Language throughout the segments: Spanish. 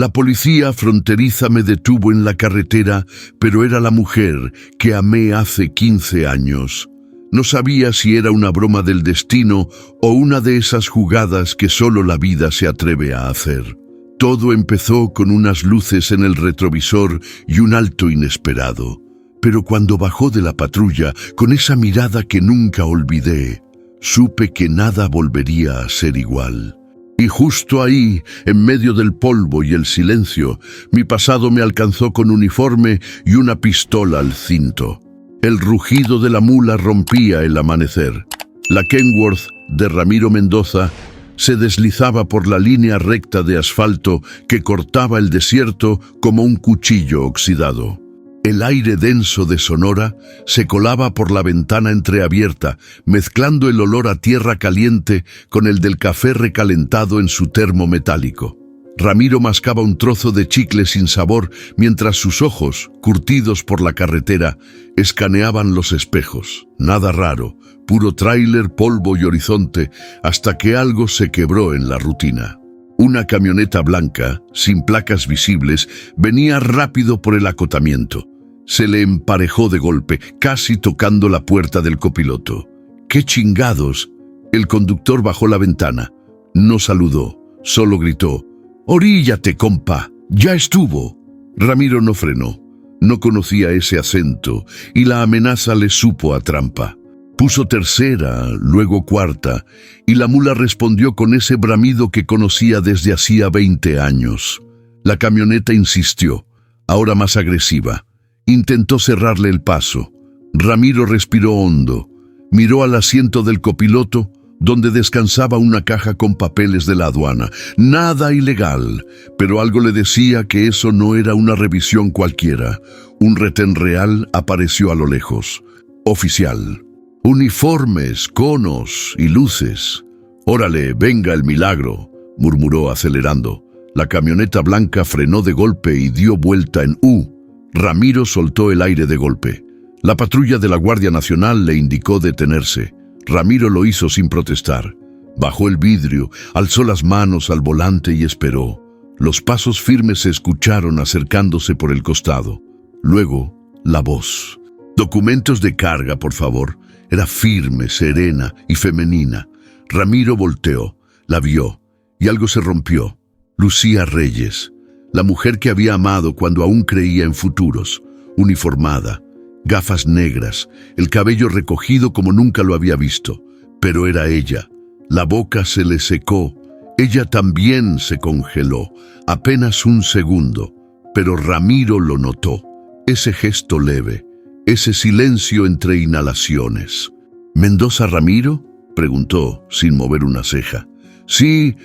La policía fronteriza me detuvo en la carretera, pero era la mujer que amé hace 15 años. No sabía si era una broma del destino o una de esas jugadas que solo la vida se atreve a hacer. Todo empezó con unas luces en el retrovisor y un alto inesperado. Pero cuando bajó de la patrulla, con esa mirada que nunca olvidé, supe que nada volvería a ser igual. Y justo ahí, en medio del polvo y el silencio, mi pasado me alcanzó con uniforme y una pistola al cinto. El rugido de la mula rompía el amanecer. La Kenworth de Ramiro Mendoza se deslizaba por la línea recta de asfalto que cortaba el desierto como un cuchillo oxidado. El aire denso de Sonora se colaba por la ventana entreabierta, mezclando el olor a tierra caliente con el del café recalentado en su termo metálico. Ramiro mascaba un trozo de chicle sin sabor mientras sus ojos, curtidos por la carretera, escaneaban los espejos. Nada raro, puro tráiler, polvo y horizonte, hasta que algo se quebró en la rutina. Una camioneta blanca, sin placas visibles, venía rápido por el acotamiento. Se le emparejó de golpe, casi tocando la puerta del copiloto. ¡Qué chingados! El conductor bajó la ventana. No saludó, solo gritó: «¡Oríllate, compa! ¡Ya estuvo!». Ramiro no frenó. No conocía ese acento y la amenaza le supo a trampa. Puso tercera, luego cuarta, y la mula respondió con ese bramido que conocía desde hacía 20 años. La camioneta insistió, ahora más agresiva. Intentó cerrarle el paso. Ramiro respiró hondo. Miró al asiento del copiloto, donde descansaba una caja con papeles de la aduana. Nada ilegal, pero algo le decía que eso no era una revisión cualquiera. Un retén real apareció a lo lejos. Oficial. Uniformes, conos y luces. «Órale, venga el milagro», murmuró acelerando. La camioneta blanca frenó de golpe y dio vuelta en U. Ramiro soltó el aire de golpe. La patrulla de la Guardia Nacional le indicó detenerse. Ramiro lo hizo sin protestar. Bajó el vidrio, alzó las manos al volante y esperó. Los pasos firmes se escucharon acercándose por el costado. Luego, la voz. «Documentos de carga, por favor». Era firme, serena y femenina. Ramiro volteó, la vio, y algo se rompió. Lucía Reyes, la mujer que había amado cuando aún creía en futuros, uniformada, gafas negras, el cabello recogido como nunca lo había visto. Pero era ella. La boca se le secó. Ella también se congeló, apenas un segundo. Pero Ramiro lo notó. Ese gesto leve, ese silencio entre inhalaciones. «¿Mendoza Ramiro?», preguntó, sin mover una ceja. «Sí,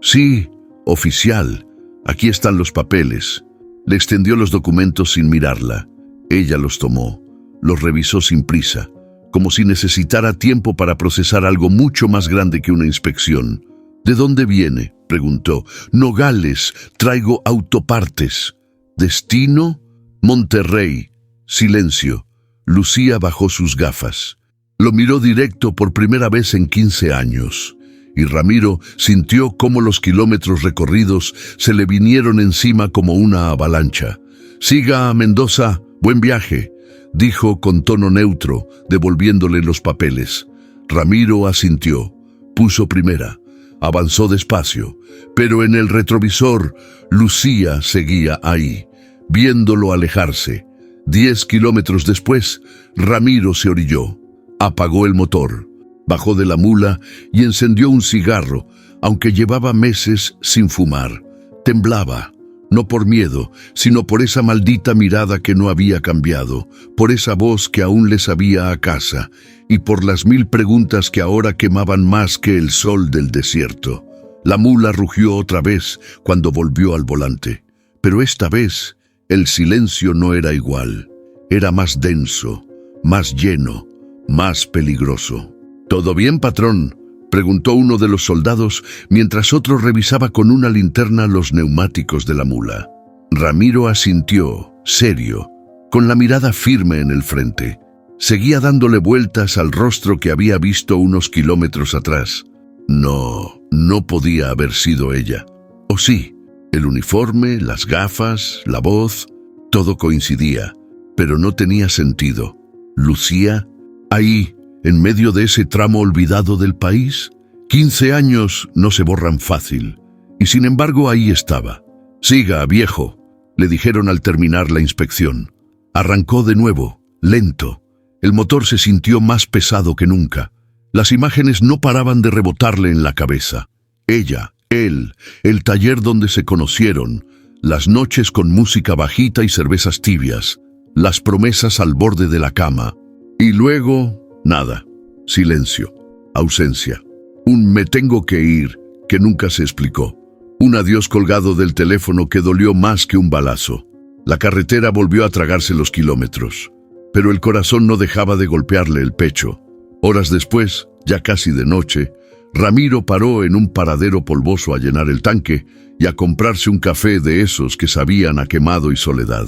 sí, oficial. Aquí están los papeles». Le extendió los documentos sin mirarla. Ella los tomó, los revisó sin prisa, como si necesitara tiempo para procesar algo mucho más grande que una inspección. «¿De dónde viene?», preguntó. «Nogales, traigo autopartes». «¿Destino?». «Monterrey». Silencio. Lucía bajó sus gafas. Lo miró directo por primera vez en 15 años. Y Ramiro sintió cómo los kilómetros recorridos se le vinieron encima como una avalancha. «Siga, Mendoza, buen viaje», dijo con tono neutro, devolviéndole los papeles. Ramiro asintió. Puso primera. Avanzó despacio, pero en el retrovisor, Lucía seguía ahí, viéndolo alejarse. 10 kilómetros después, Ramiro se orilló. Apagó el motor, bajó de la mula y encendió un cigarro, aunque llevaba meses sin fumar. Temblaba, no por miedo, sino por esa maldita mirada que no había cambiado, por esa voz que aún le sabía a casa, y por las 1000 preguntas que ahora quemaban más que el sol del desierto. La mula rugió otra vez cuando volvió al volante, pero esta vez el silencio no era igual. Era más denso, más lleno, más peligroso. «¿Todo bien, patrón?», preguntó uno de los soldados mientras otro revisaba con una linterna los neumáticos de la mula. Ramiro asintió, serio, con la mirada firme en el frente. Seguía dándole vueltas al rostro que había visto unos kilómetros atrás. No podía haber sido ella. ¿O sí? El uniforme, las gafas, la voz, todo coincidía, pero no tenía sentido. ¿Lucía? Ahí, en medio de ese tramo olvidado del país. 15 años no se borran fácil, y sin embargo ahí estaba. «Siga, viejo», le dijeron al terminar la inspección. Arrancó de nuevo, lento. El motor se sintió más pesado que nunca. Las imágenes no paraban de rebotarle en la cabeza. Ella, él, el taller donde se conocieron, las noches con música bajita y cervezas tibias, las promesas al borde de la cama. Y luego, nada. Silencio. Ausencia. Un «me tengo que ir» que nunca se explicó. Un adiós colgado del teléfono que dolió más que un balazo. La carretera volvió a tragarse los kilómetros, pero el corazón no dejaba de golpearle el pecho. Horas después, ya casi de noche, Ramiro paró en un paradero polvoso a llenar el tanque y a comprarse un café de esos que sabían a quemado y soledad.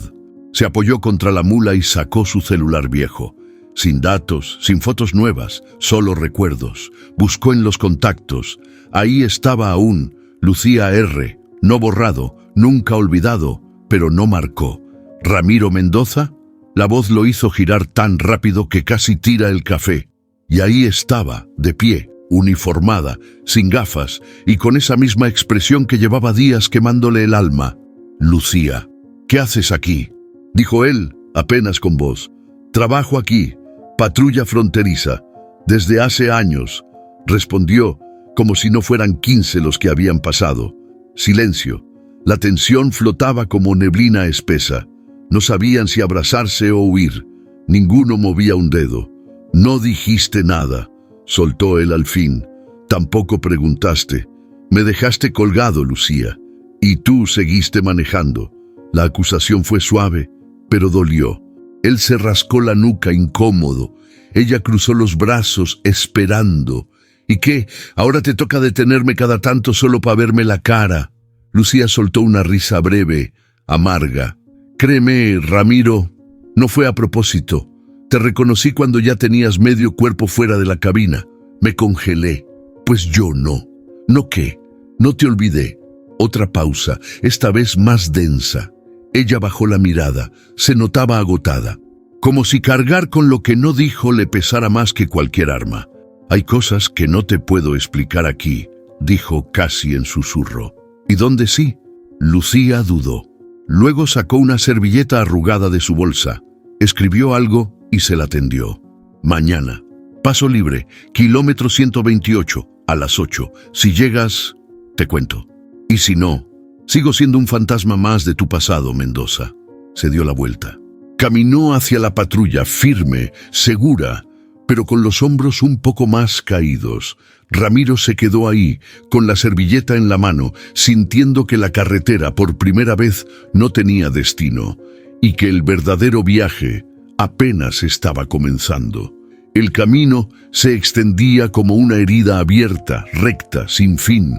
Se apoyó contra la mula y sacó su celular viejo. Sin datos, sin fotos nuevas, solo recuerdos. Buscó en los contactos. Ahí estaba aún Lucía R., no borrado, nunca olvidado, pero no marcó. ¿Ramiro Mendoza? La voz lo hizo girar tan rápido que casi tira el café. Y ahí estaba, de pie, uniformada, sin gafas y con esa misma expresión que llevaba días quemándole el alma. «Lucía, ¿qué haces aquí?», dijo él, apenas con voz. «Trabajo aquí, patrulla fronteriza, desde hace años», respondió, como si no fueran 15 los que habían pasado. Silencio. La tensión flotaba como neblina espesa. No sabían si abrazarse o huir. Ninguno movía un dedo. «No dijiste nada», soltó él al fin. «Tampoco preguntaste. Me dejaste colgado, Lucía. Y tú seguiste manejando». La acusación fue suave, pero dolió. Él se rascó la nuca incómodo. Ella cruzó los brazos esperando. «¿Y qué? ¿Ahora te toca detenerme cada tanto solo para verme la cara?». Lucía soltó una risa breve, amarga. «Créeme, Ramiro, no fue a propósito. Te reconocí cuando ya tenías medio cuerpo fuera de la cabina. Me congelé. Pues yo no». «¿No qué? No te olvidé». Otra pausa, esta vez más densa. Ella bajó la mirada, se notaba agotada. Como si cargar con lo que no dijo le pesara más que cualquier arma. «Hay cosas que no te puedo explicar aquí», dijo casi en susurro. «¿Y dónde sí?». Lucía dudó. Luego sacó una servilleta arrugada de su bolsa. Escribió algo y se la tendió. «Mañana. Paso libre, kilómetro 128, a las 8. Si llegas, te cuento. Y si no, sigo siendo un fantasma más de tu pasado, Mendoza». Se dio la vuelta. Caminó hacia la patrulla, firme, segura, pero con los hombros un poco más caídos. Ramiro se quedó ahí, con la servilleta en la mano, sintiendo que la carretera por primera vez no tenía destino, y que el verdadero viaje apenas estaba comenzando. El camino se extendía como una herida abierta, recta, sin fin.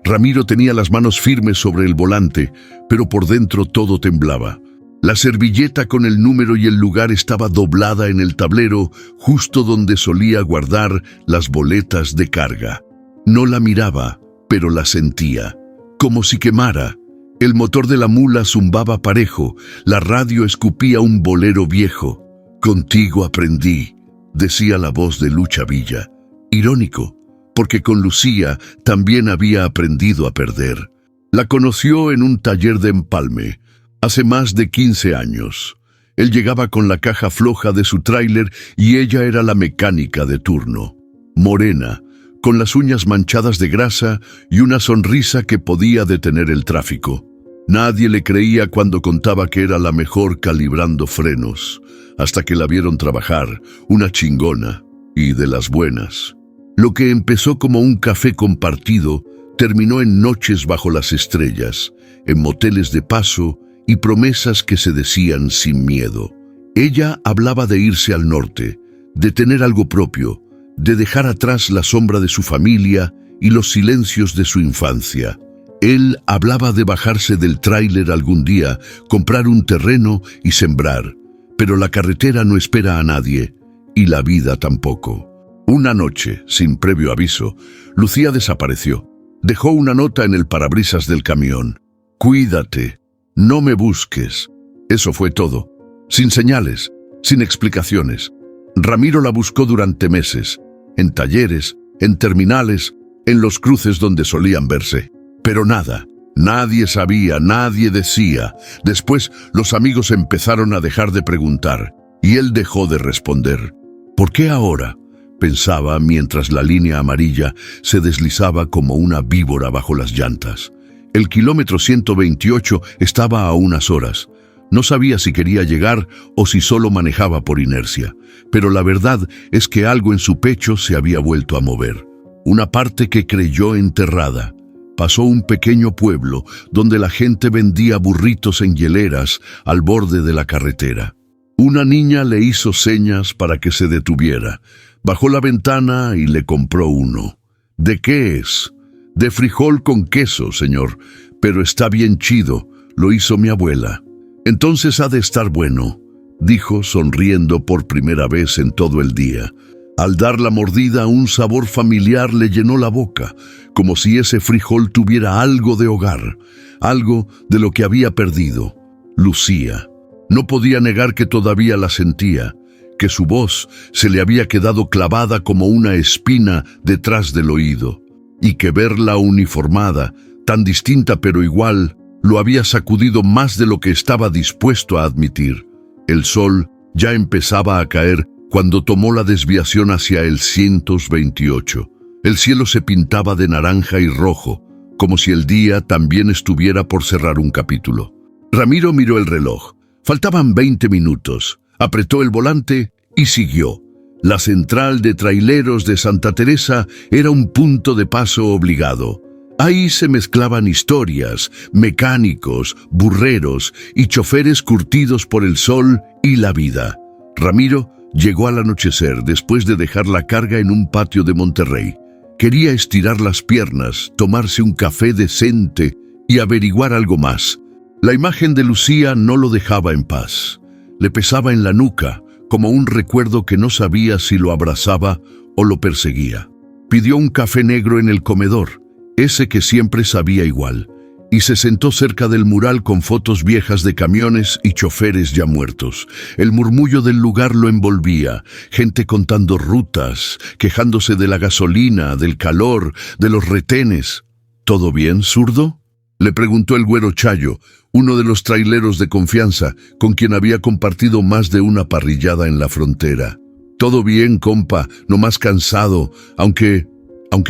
Ramiro tenía las manos firmes sobre el volante, pero por dentro todo temblaba. La servilleta con el número y el lugar estaba doblada en el tablero, justo donde solía guardar las boletas de carga. No la miraba, pero la sentía, como si quemara. El motor de la mula zumbaba parejo, la radio escupía un bolero viejo. «Contigo aprendí», decía la voz de Lucha Villa. Irónico, porque con Lucía también había aprendido a perder. La conoció en un taller de empalme, hace más de 15 años. Él llegaba con la caja floja de su tráiler y ella era la mecánica de turno. Morena, con las uñas manchadas de grasa y una sonrisa que podía detener el tráfico. Nadie le creía cuando contaba que era la mejor calibrando frenos, hasta que la vieron trabajar, una chingona, y de las buenas. Lo que empezó como un café compartido terminó en noches bajo las estrellas, en moteles de paso y promesas que se decían sin miedo. Ella hablaba de irse al norte, de tener algo propio, de dejar atrás la sombra de su familia y los silencios de su infancia. Él hablaba de bajarse del tráiler algún día, comprar un terreno y sembrar. Pero la carretera no espera a nadie, y la vida tampoco. Una noche, sin previo aviso, Lucía desapareció. Dejó una nota en el parabrisas del camión. Cuídate, no me busques. Eso fue todo. Sin señales, sin explicaciones. Ramiro la buscó durante meses, en talleres, en terminales, en los cruces donde solían verse. Pero nada, nadie sabía, nadie decía. Después los amigos empezaron a dejar de preguntar, y él dejó de responder. ¿Por qué ahora?, pensaba mientras la línea amarilla se deslizaba como una víbora bajo las llantas. El kilómetro 128 estaba a unas horas. No sabía si quería llegar o si solo manejaba por inercia, pero la verdad es que algo en su pecho se había vuelto a mover. Una parte que creyó enterrada. Pasó un pequeño pueblo donde la gente vendía burritos en hieleras al borde de la carretera. Una niña le hizo señas para que se detuviera. Bajó la ventana y le compró uno. ¿De qué es? De frijol con queso, señor, pero está bien chido, lo hizo mi abuela. Entonces ha de estar bueno, dijo sonriendo por primera vez en todo el día. Al dar la mordida, un sabor familiar le llenó la boca, como si ese frijol tuviera algo de hogar, algo de lo que había perdido. Lucía. No podía negar que todavía la sentía, que su voz se le había quedado clavada como una espina detrás del oído, y que verla uniformada, tan distinta pero igual, lo había sacudido más de lo que estaba dispuesto a admitir. El sol ya empezaba a caer cuando tomó la desviación hacia el 128. El cielo se pintaba de naranja y rojo, como si el día también estuviera por cerrar un capítulo. Ramiro miró el reloj. Faltaban 20 minutos. Apretó el volante y siguió. La central de traileros de Santa Teresa era un punto de paso obligado. Ahí se mezclaban historias, mecánicos, burreros y choferes curtidos por el sol y la vida. Ramiro llegó al anochecer después de dejar la carga en un patio de Monterrey. Quería estirar las piernas, tomarse un café decente y averiguar algo más. La imagen de Lucía no lo dejaba en paz. Le pesaba en la nuca, como un recuerdo que no sabía si lo abrazaba o lo perseguía. Pidió un café negro en el comedor, ese que siempre sabía igual, y se sentó cerca del mural con fotos viejas de camiones y choferes ya muertos. El murmullo del lugar lo envolvía, gente contando rutas, quejándose de la gasolina, del calor, de los retenes. ¿Todo bien, zurdo?, le preguntó el güero Chayo, uno de los traileros de confianza, con quien había compartido más de una parrillada en la frontera. Todo bien, compa, nomás cansado, aunque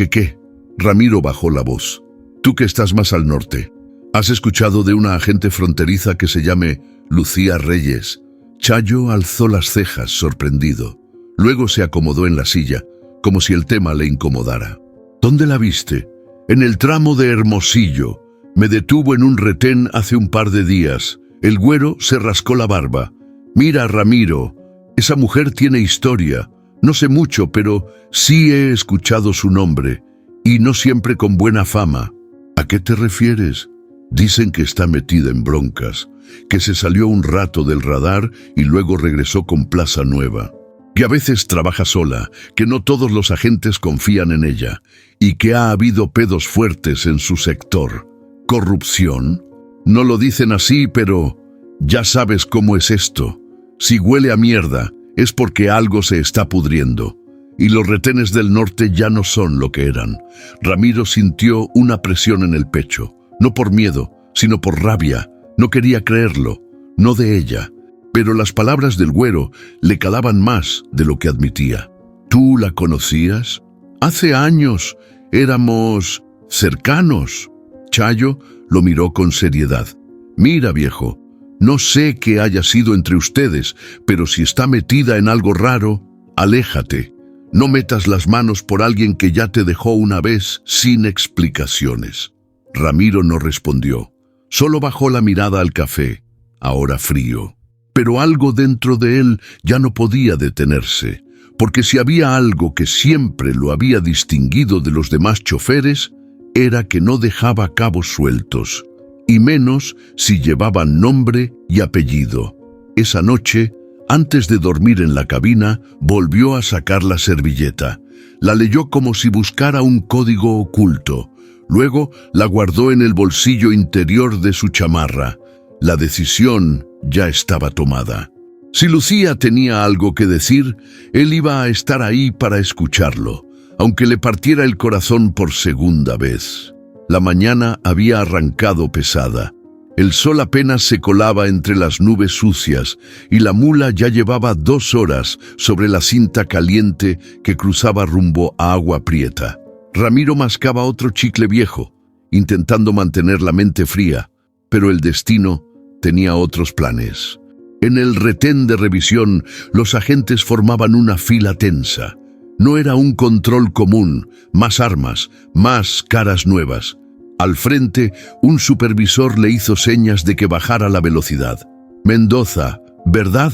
¿qué? Ramiro bajó la voz. Tú que estás más al norte, ¿has escuchado de una agente fronteriza que se llame Lucía Reyes? Chayo alzó las cejas, sorprendido. Luego se acomodó en la silla, como si el tema le incomodara. ¿Dónde la viste? En el tramo de Hermosillo. Me detuvo en un retén hace un par de días. El güero se rascó la barba. Mira, Ramiro, esa mujer tiene historia. No sé mucho, pero sí he escuchado su nombre, y no siempre con buena fama. ¿A qué te refieres? Dicen que está metida en broncas, que se salió un rato del radar y luego regresó con plaza nueva, que a veces trabaja sola, que no todos los agentes confían en ella, y que ha habido pedos fuertes en su sector. ¿Corrupción? No lo dicen así, pero ya sabes cómo es esto. Si huele a mierda, es porque algo se está pudriendo. Y los retenes del norte ya no son lo que eran. Ramiro sintió una presión en el pecho, no por miedo, sino por rabia. No quería creerlo, no de ella. Pero las palabras del güero le calaban más de lo que admitía. ¿Tú la conocías? Hace años éramos cercanos. Chayo lo miró con seriedad. Mira, viejo, no sé qué haya sido entre ustedes, pero si está metida en algo raro, aléjate. No metas las manos por alguien que ya te dejó una vez sin explicaciones. Ramiro no respondió. Solo bajó la mirada al café, ahora frío. Pero algo dentro de él ya no podía detenerse, porque si había algo que siempre lo había distinguido de los demás choferes, era que no dejaba cabos sueltos, y menos si llevaban nombre y apellido. Esa noche, antes de dormir en la cabina, volvió a sacar la servilleta. La leyó como si buscara un código oculto. Luego la guardó en el bolsillo interior de su chamarra. La decisión ya estaba tomada. Si Lucía tenía algo que decir, él iba a estar ahí para escucharlo, aunque le partiera el corazón por segunda vez. La mañana había arrancado pesada. El sol apenas se colaba entre las nubes sucias y la mula ya llevaba 2 horas sobre la cinta caliente que cruzaba rumbo a Agua Prieta. Ramiro mascaba otro chicle viejo, intentando mantener la mente fría, pero el destino tenía otros planes. En el retén de revisión, los agentes formaban una fila tensa. No era un control común, más armas, más caras nuevas. Al frente, un supervisor le hizo señas de que bajara la velocidad. «Mendoza, ¿verdad?»,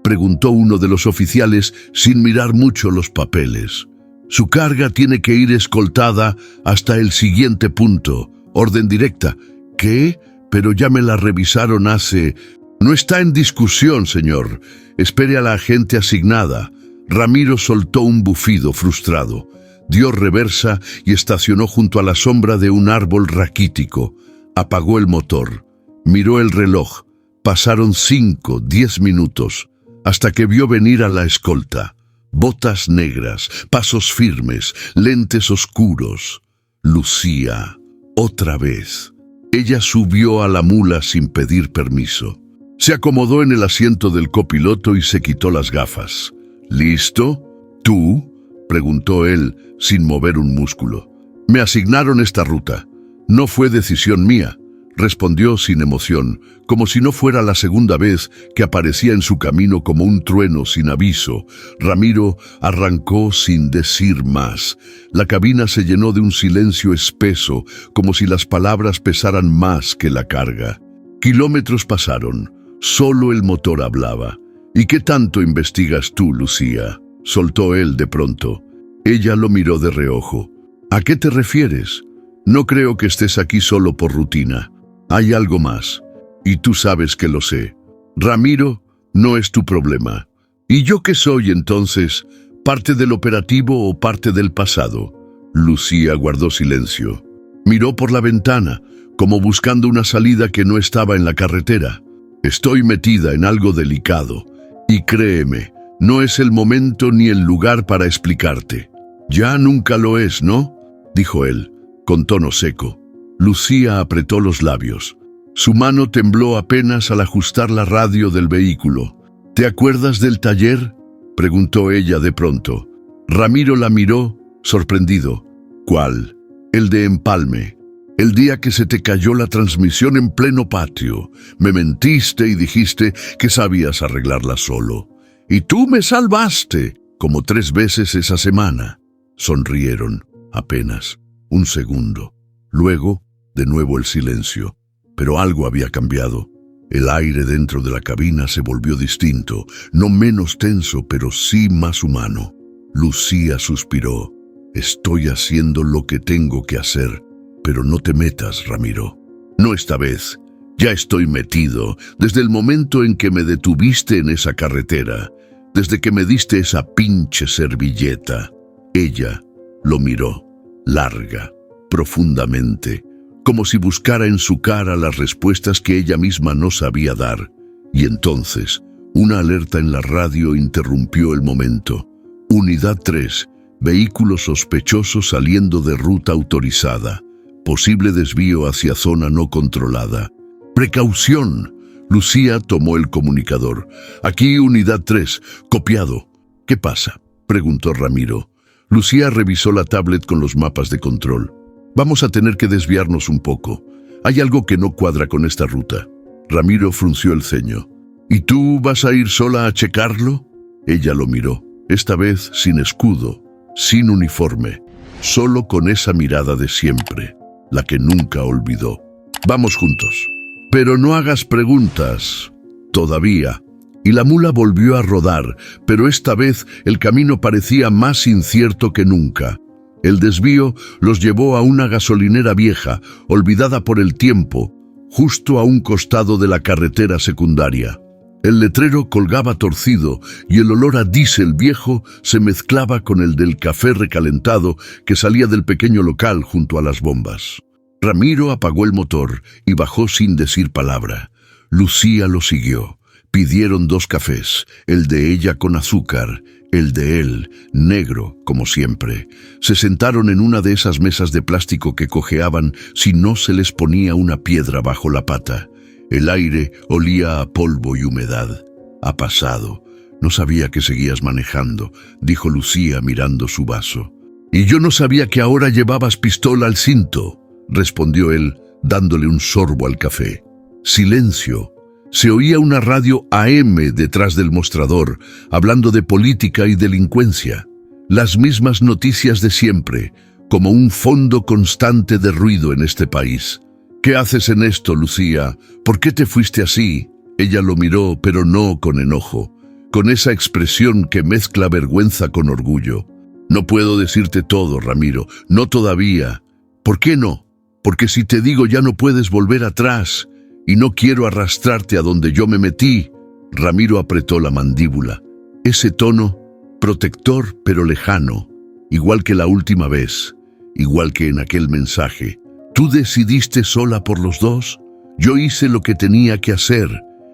preguntó uno de los oficiales sin mirar mucho los papeles. «Su carga tiene que ir escoltada hasta el siguiente punto. Orden directa». «¿Qué? Pero ya me la revisaron hace...» «No está en discusión, señor. Espere a la agente asignada». Ramiro soltó un bufido frustrado. Dio reversa y estacionó junto a la sombra de un árbol raquítico. Apagó el motor. Miró el reloj. Pasaron 5, 10 minutos, hasta que vio venir a la escolta. Botas negras, pasos firmes, lentes oscuros. Lucía, otra vez. Ella subió a la mula sin pedir permiso. Se acomodó en el asiento del copiloto y se quitó las gafas. «¿Listo? ¿Tú?», preguntó él, sin mover un músculo. «Me asignaron esta ruta. No fue decisión mía», respondió sin emoción, como si no fuera la segunda vez que aparecía en su camino como un trueno sin aviso. Ramiro arrancó sin decir más. La cabina se llenó de un silencio espeso, como si las palabras pesaran más que la carga. Kilómetros pasaron. Solo el motor hablaba. «¿Y qué tanto investigas tú, Lucía?», soltó él de pronto. Ella lo miró de reojo. «¿A qué te refieres? No creo que estés aquí solo por rutina. Hay algo más. Y tú sabes que lo sé. Ramiro, no es tu problema. ¿Y yo qué soy entonces? ¿Parte del operativo o parte del pasado?». Lucía guardó silencio. Miró por la ventana, como buscando una salida que no estaba en la carretera. «Estoy metida en algo delicado. Y créeme, no es el momento ni el lugar para explicarte». «Ya nunca lo es, ¿no?», dijo él, con tono seco. Lucía apretó los labios. Su mano tembló apenas al ajustar la radio del vehículo. «¿Te acuerdas del taller?», preguntó ella de pronto. Ramiro la miró, sorprendido. «¿Cuál?». «El de Empalme. El día que se te cayó la transmisión en pleno patio. Me mentiste y dijiste que sabías arreglarla solo. Y tú me salvaste, como 3 veces esa semana». Sonrieron, apenas, un segundo. Luego, de nuevo el silencio. Pero algo había cambiado. El aire dentro de la cabina se volvió distinto, no menos tenso, pero sí más humano. Lucía suspiró. «Estoy haciendo lo que tengo que hacer. Pero no te metas, Ramiro. No esta vez. Ya estoy metido, desde el momento en que me detuviste en esa carretera, desde que me diste esa pinche servilleta». Ella lo miró, larga, profundamente, como si buscara en su cara las respuestas que ella misma no sabía dar. Y entonces, una alerta en la radio interrumpió el momento. «Unidad 3, vehículo sospechoso saliendo de ruta autorizada. Posible desvío hacia zona no controlada. ¡Precaución!». Lucía tomó el comunicador. «Aquí Unidad 3, copiado». «¿Qué pasa?», preguntó Ramiro. Lucía revisó la tablet con los mapas de control. «Vamos a tener que desviarnos un poco. Hay algo que no cuadra con esta ruta». Ramiro frunció el ceño. «¿Y tú vas a ir sola a checarlo?». Ella lo miró, esta vez sin escudo, sin uniforme, solo con esa mirada de siempre, la que nunca olvidó. «Vamos juntos». «Pero no hagas preguntas. Todavía». Y la mula volvió a rodar, pero esta vez el camino parecía más incierto que nunca. El desvío los llevó a una gasolinera vieja, olvidada por el tiempo, justo a un costado de la carretera secundaria. El letrero colgaba torcido y el olor a diésel viejo se mezclaba con el del café recalentado que salía del pequeño local junto a las bombas. Ramiro apagó el motor y bajó sin decir palabra. Lucía lo siguió. Pidieron 2 cafés, el de ella con azúcar, el de él, negro, como siempre. Se sentaron en una de esas mesas de plástico que cojeaban si no se les ponía una piedra bajo la pata. El aire olía a polvo y humedad. Ha pasado. No sabía que seguías manejando, dijo Lucía mirando su vaso. Y yo no sabía que ahora llevabas pistola al cinto, respondió él, dándole un sorbo al café. Silencio. Se oía una radio AM detrás del mostrador, hablando de política y delincuencia. Las mismas noticias de siempre, como un fondo constante de ruido en este país. ¿Qué haces en esto, Lucía? ¿Por qué te fuiste así? Ella lo miró, pero no con enojo, con esa expresión que mezcla vergüenza con orgullo. No puedo decirte todo, Ramiro, no todavía. ¿Por qué no? Porque si te digo ya no puedes volver atrás. Y no quiero arrastrarte a donde yo me metí. Ramiro apretó la mandíbula. Ese tono, protector pero lejano, igual que la última vez, igual que en aquel mensaje. ¿Tú decidiste sola por los dos? Yo hice lo que tenía que hacer.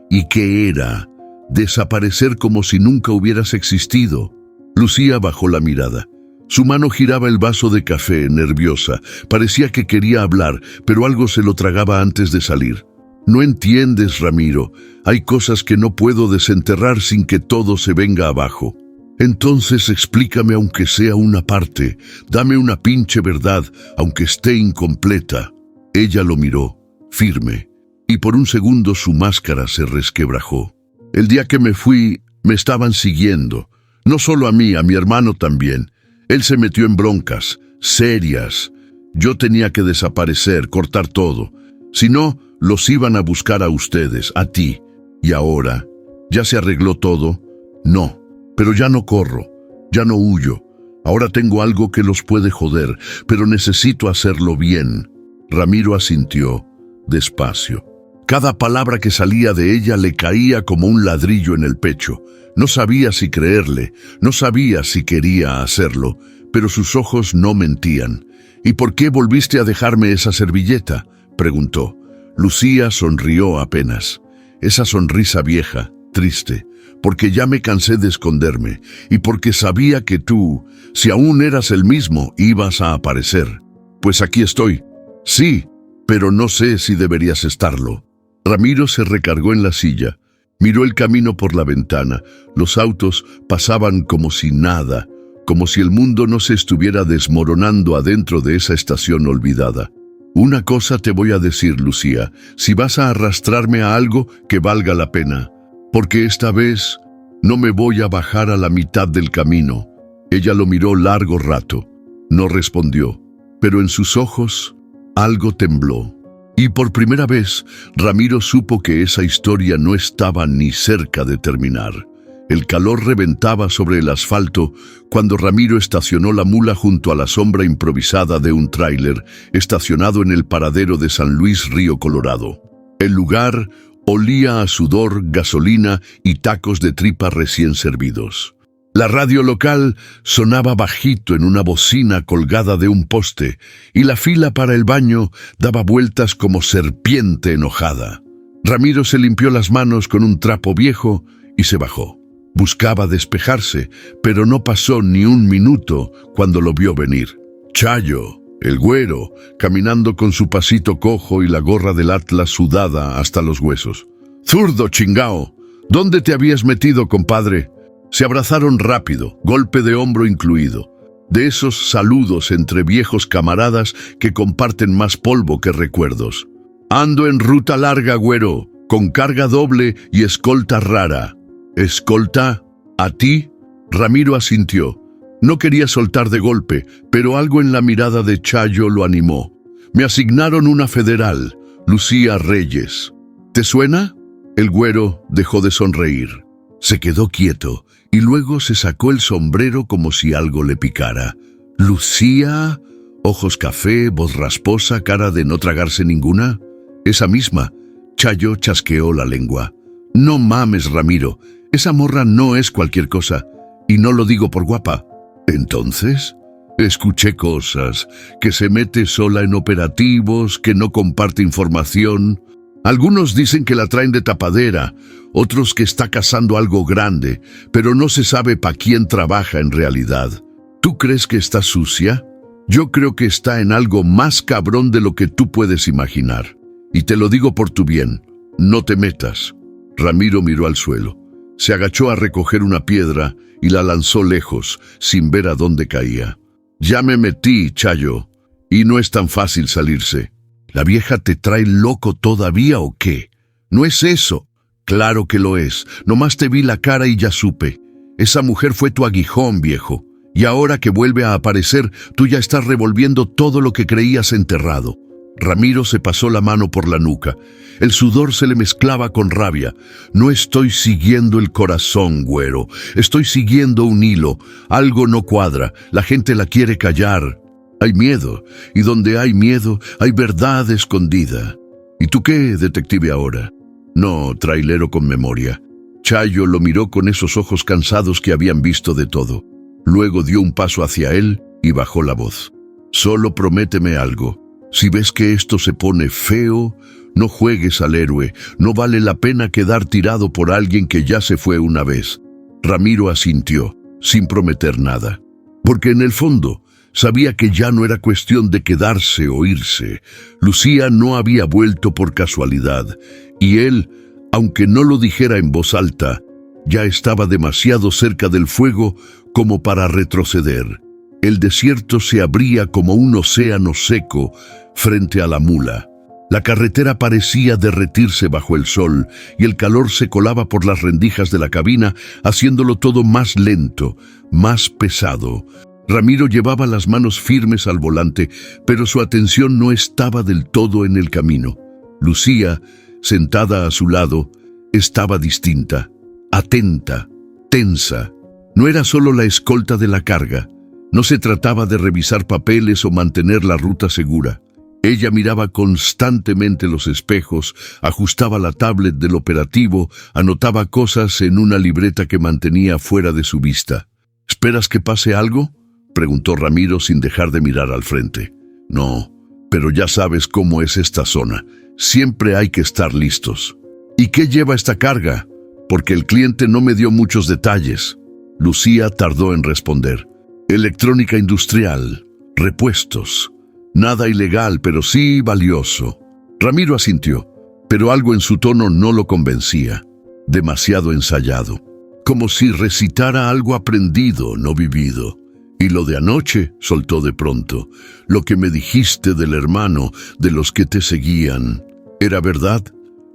¿Y qué era? Desaparecer como si nunca hubieras existido. Lucía bajó la mirada. Su mano giraba el vaso de café, nerviosa. Parecía que quería hablar, pero algo se lo tragaba antes de salir. No entiendes, Ramiro. Hay cosas que no puedo desenterrar sin que todo se venga abajo. Entonces explícame aunque sea una parte. Dame una pinche verdad, aunque esté incompleta. Ella lo miró, firme, y por un segundo su máscara se resquebrajó. El día que me fui, me estaban siguiendo. No solo a mí, a mi hermano también. Él se metió en broncas, serias. Yo tenía que desaparecer, cortar todo. Si no, los iban a buscar a ustedes, a ti. ¿Y ahora? ¿Ya se arregló todo? No, pero ya no corro, ya no huyo. Ahora tengo algo que los puede joder, pero necesito hacerlo bien. Ramiro asintió, despacio. Cada palabra que salía de ella le caía como un ladrillo en el pecho. No sabía si creerle, no sabía si quería hacerlo, pero sus ojos no mentían. ¿Y por qué volviste a dejarme esa servilleta?, preguntó. Lucía sonrió apenas. Esa sonrisa vieja, triste, porque ya me cansé de esconderme y porque sabía que tú, si aún eras el mismo, ibas a aparecer. Pues aquí estoy. Sí, pero no sé si deberías estarlo. Ramiro se recargó en la silla, miró el camino por la ventana. Los autos pasaban como si nada, como si el mundo no se estuviera desmoronando adentro de esa estación olvidada. Una cosa te voy a decir, Lucía, si vas a arrastrarme a algo, que valga la pena, porque esta vez no me voy a bajar a la mitad del camino. Ella lo miró largo rato. No respondió, pero en sus ojos algo tembló. Y por primera vez, Ramiro supo que esa historia no estaba ni cerca de terminar. El calor reventaba sobre el asfalto cuando Ramiro estacionó la mula junto a la sombra improvisada de un tráiler estacionado en el paradero de San Luis Río Colorado. El lugar olía a sudor, gasolina y tacos de tripa recién servidos. La radio local sonaba bajito en una bocina colgada de un poste y la fila para el baño daba vueltas como serpiente enojada. Ramiro se limpió las manos con un trapo viejo y se bajó. Buscaba despejarse, pero no pasó ni un minuto cuando lo vio venir. Chayo, el güero, caminando con su pasito cojo y la gorra del Atlas sudada hasta los huesos. «Zurdo, chingao, ¿dónde te habías metido, compadre?» Se abrazaron rápido, golpe de hombro incluido. De esos saludos entre viejos camaradas que comparten más polvo que recuerdos. «Ando en ruta larga, güero, con carga doble y escolta rara». «¿Escolta? ¿A ti?» Ramiro asintió. No quería soltar de golpe, pero algo en la mirada de Chayo lo animó. «Me asignaron una federal, Lucía Reyes. ¿Te suena?» El güero dejó de sonreír. Se quedó quieto y luego se sacó el sombrero como si algo le picara. «¿Lucía? Ojos café, voz rasposa, cara de no tragarse ninguna?» «Esa misma». Chayo chasqueó la lengua. No mames, Ramiro. Esa morra no es cualquier cosa. Y no lo digo por guapa. Entonces, escuché cosas, que se mete sola en operativos, que no comparte información. Algunos dicen que la traen de tapadera, otros que está cazando algo grande, pero no se sabe para quién trabaja en realidad. ¿Tú crees que está sucia? Yo creo que está en algo más cabrón de lo que tú puedes imaginar. Y te lo digo por tu bien, no te metas. Ramiro miró al suelo. Se agachó a recoger una piedra y la lanzó lejos, sin ver a dónde caía. Ya me metí, Chayo, y no es tan fácil salirse. ¿La vieja te trae loco todavía o qué? No es eso. Claro que lo es. Nomás te vi la cara y ya supe. Esa mujer fue tu aguijón, viejo. Y ahora que vuelve a aparecer, tú ya estás revolviendo todo lo que creías enterrado. Ramiro se pasó la mano por la nuca. El sudor se le mezclaba con rabia. No estoy siguiendo el corazón, güero. Estoy siguiendo un hilo. Algo no cuadra. La gente la quiere callar. Hay miedo. Y donde hay miedo, hay verdad escondida. ¿Y tú qué, detective, ahora? No, trailero con memoria. Chayo lo miró con esos ojos cansados que habían visto de todo. Luego dio un paso hacia él y bajó la voz. Solo prométeme algo. Si ves que esto se pone feo, no juegues al héroe. No vale la pena quedar tirado por alguien que ya se fue una vez. Ramiro asintió, sin prometer nada. Porque en el fondo, sabía que ya no era cuestión de quedarse o irse. Lucía no había vuelto por casualidad. Y él, aunque no lo dijera en voz alta, ya estaba demasiado cerca del fuego como para retroceder. El desierto se abría como un océano seco frente a la mula. La carretera parecía derretirse bajo el sol y el calor se colaba por las rendijas de la cabina, haciéndolo todo más lento, más pesado. Ramiro llevaba las manos firmes al volante, pero su atención no estaba del todo en el camino. Lucía, sentada a su lado, estaba distinta, atenta, tensa. No era solo la escolta de la carga. No se trataba de revisar papeles o mantener la ruta segura. Ella miraba constantemente los espejos, ajustaba la tablet del operativo, anotaba cosas en una libreta que mantenía fuera de su vista. ¿Esperas que pase algo?, preguntó Ramiro sin dejar de mirar al frente. No, pero ya sabes cómo es esta zona. Siempre hay que estar listos. ¿Y qué lleva esta carga? Porque el cliente no me dio muchos detalles. Lucía tardó en responder. Electrónica industrial, repuestos. Nada ilegal, pero sí valioso. Ramiro asintió, pero algo en su tono no lo convencía. Demasiado ensayado. Como si recitara algo aprendido, no vivido. Y lo de anoche, soltó de pronto. Lo que me dijiste del hermano, de los que te seguían. ¿Era verdad?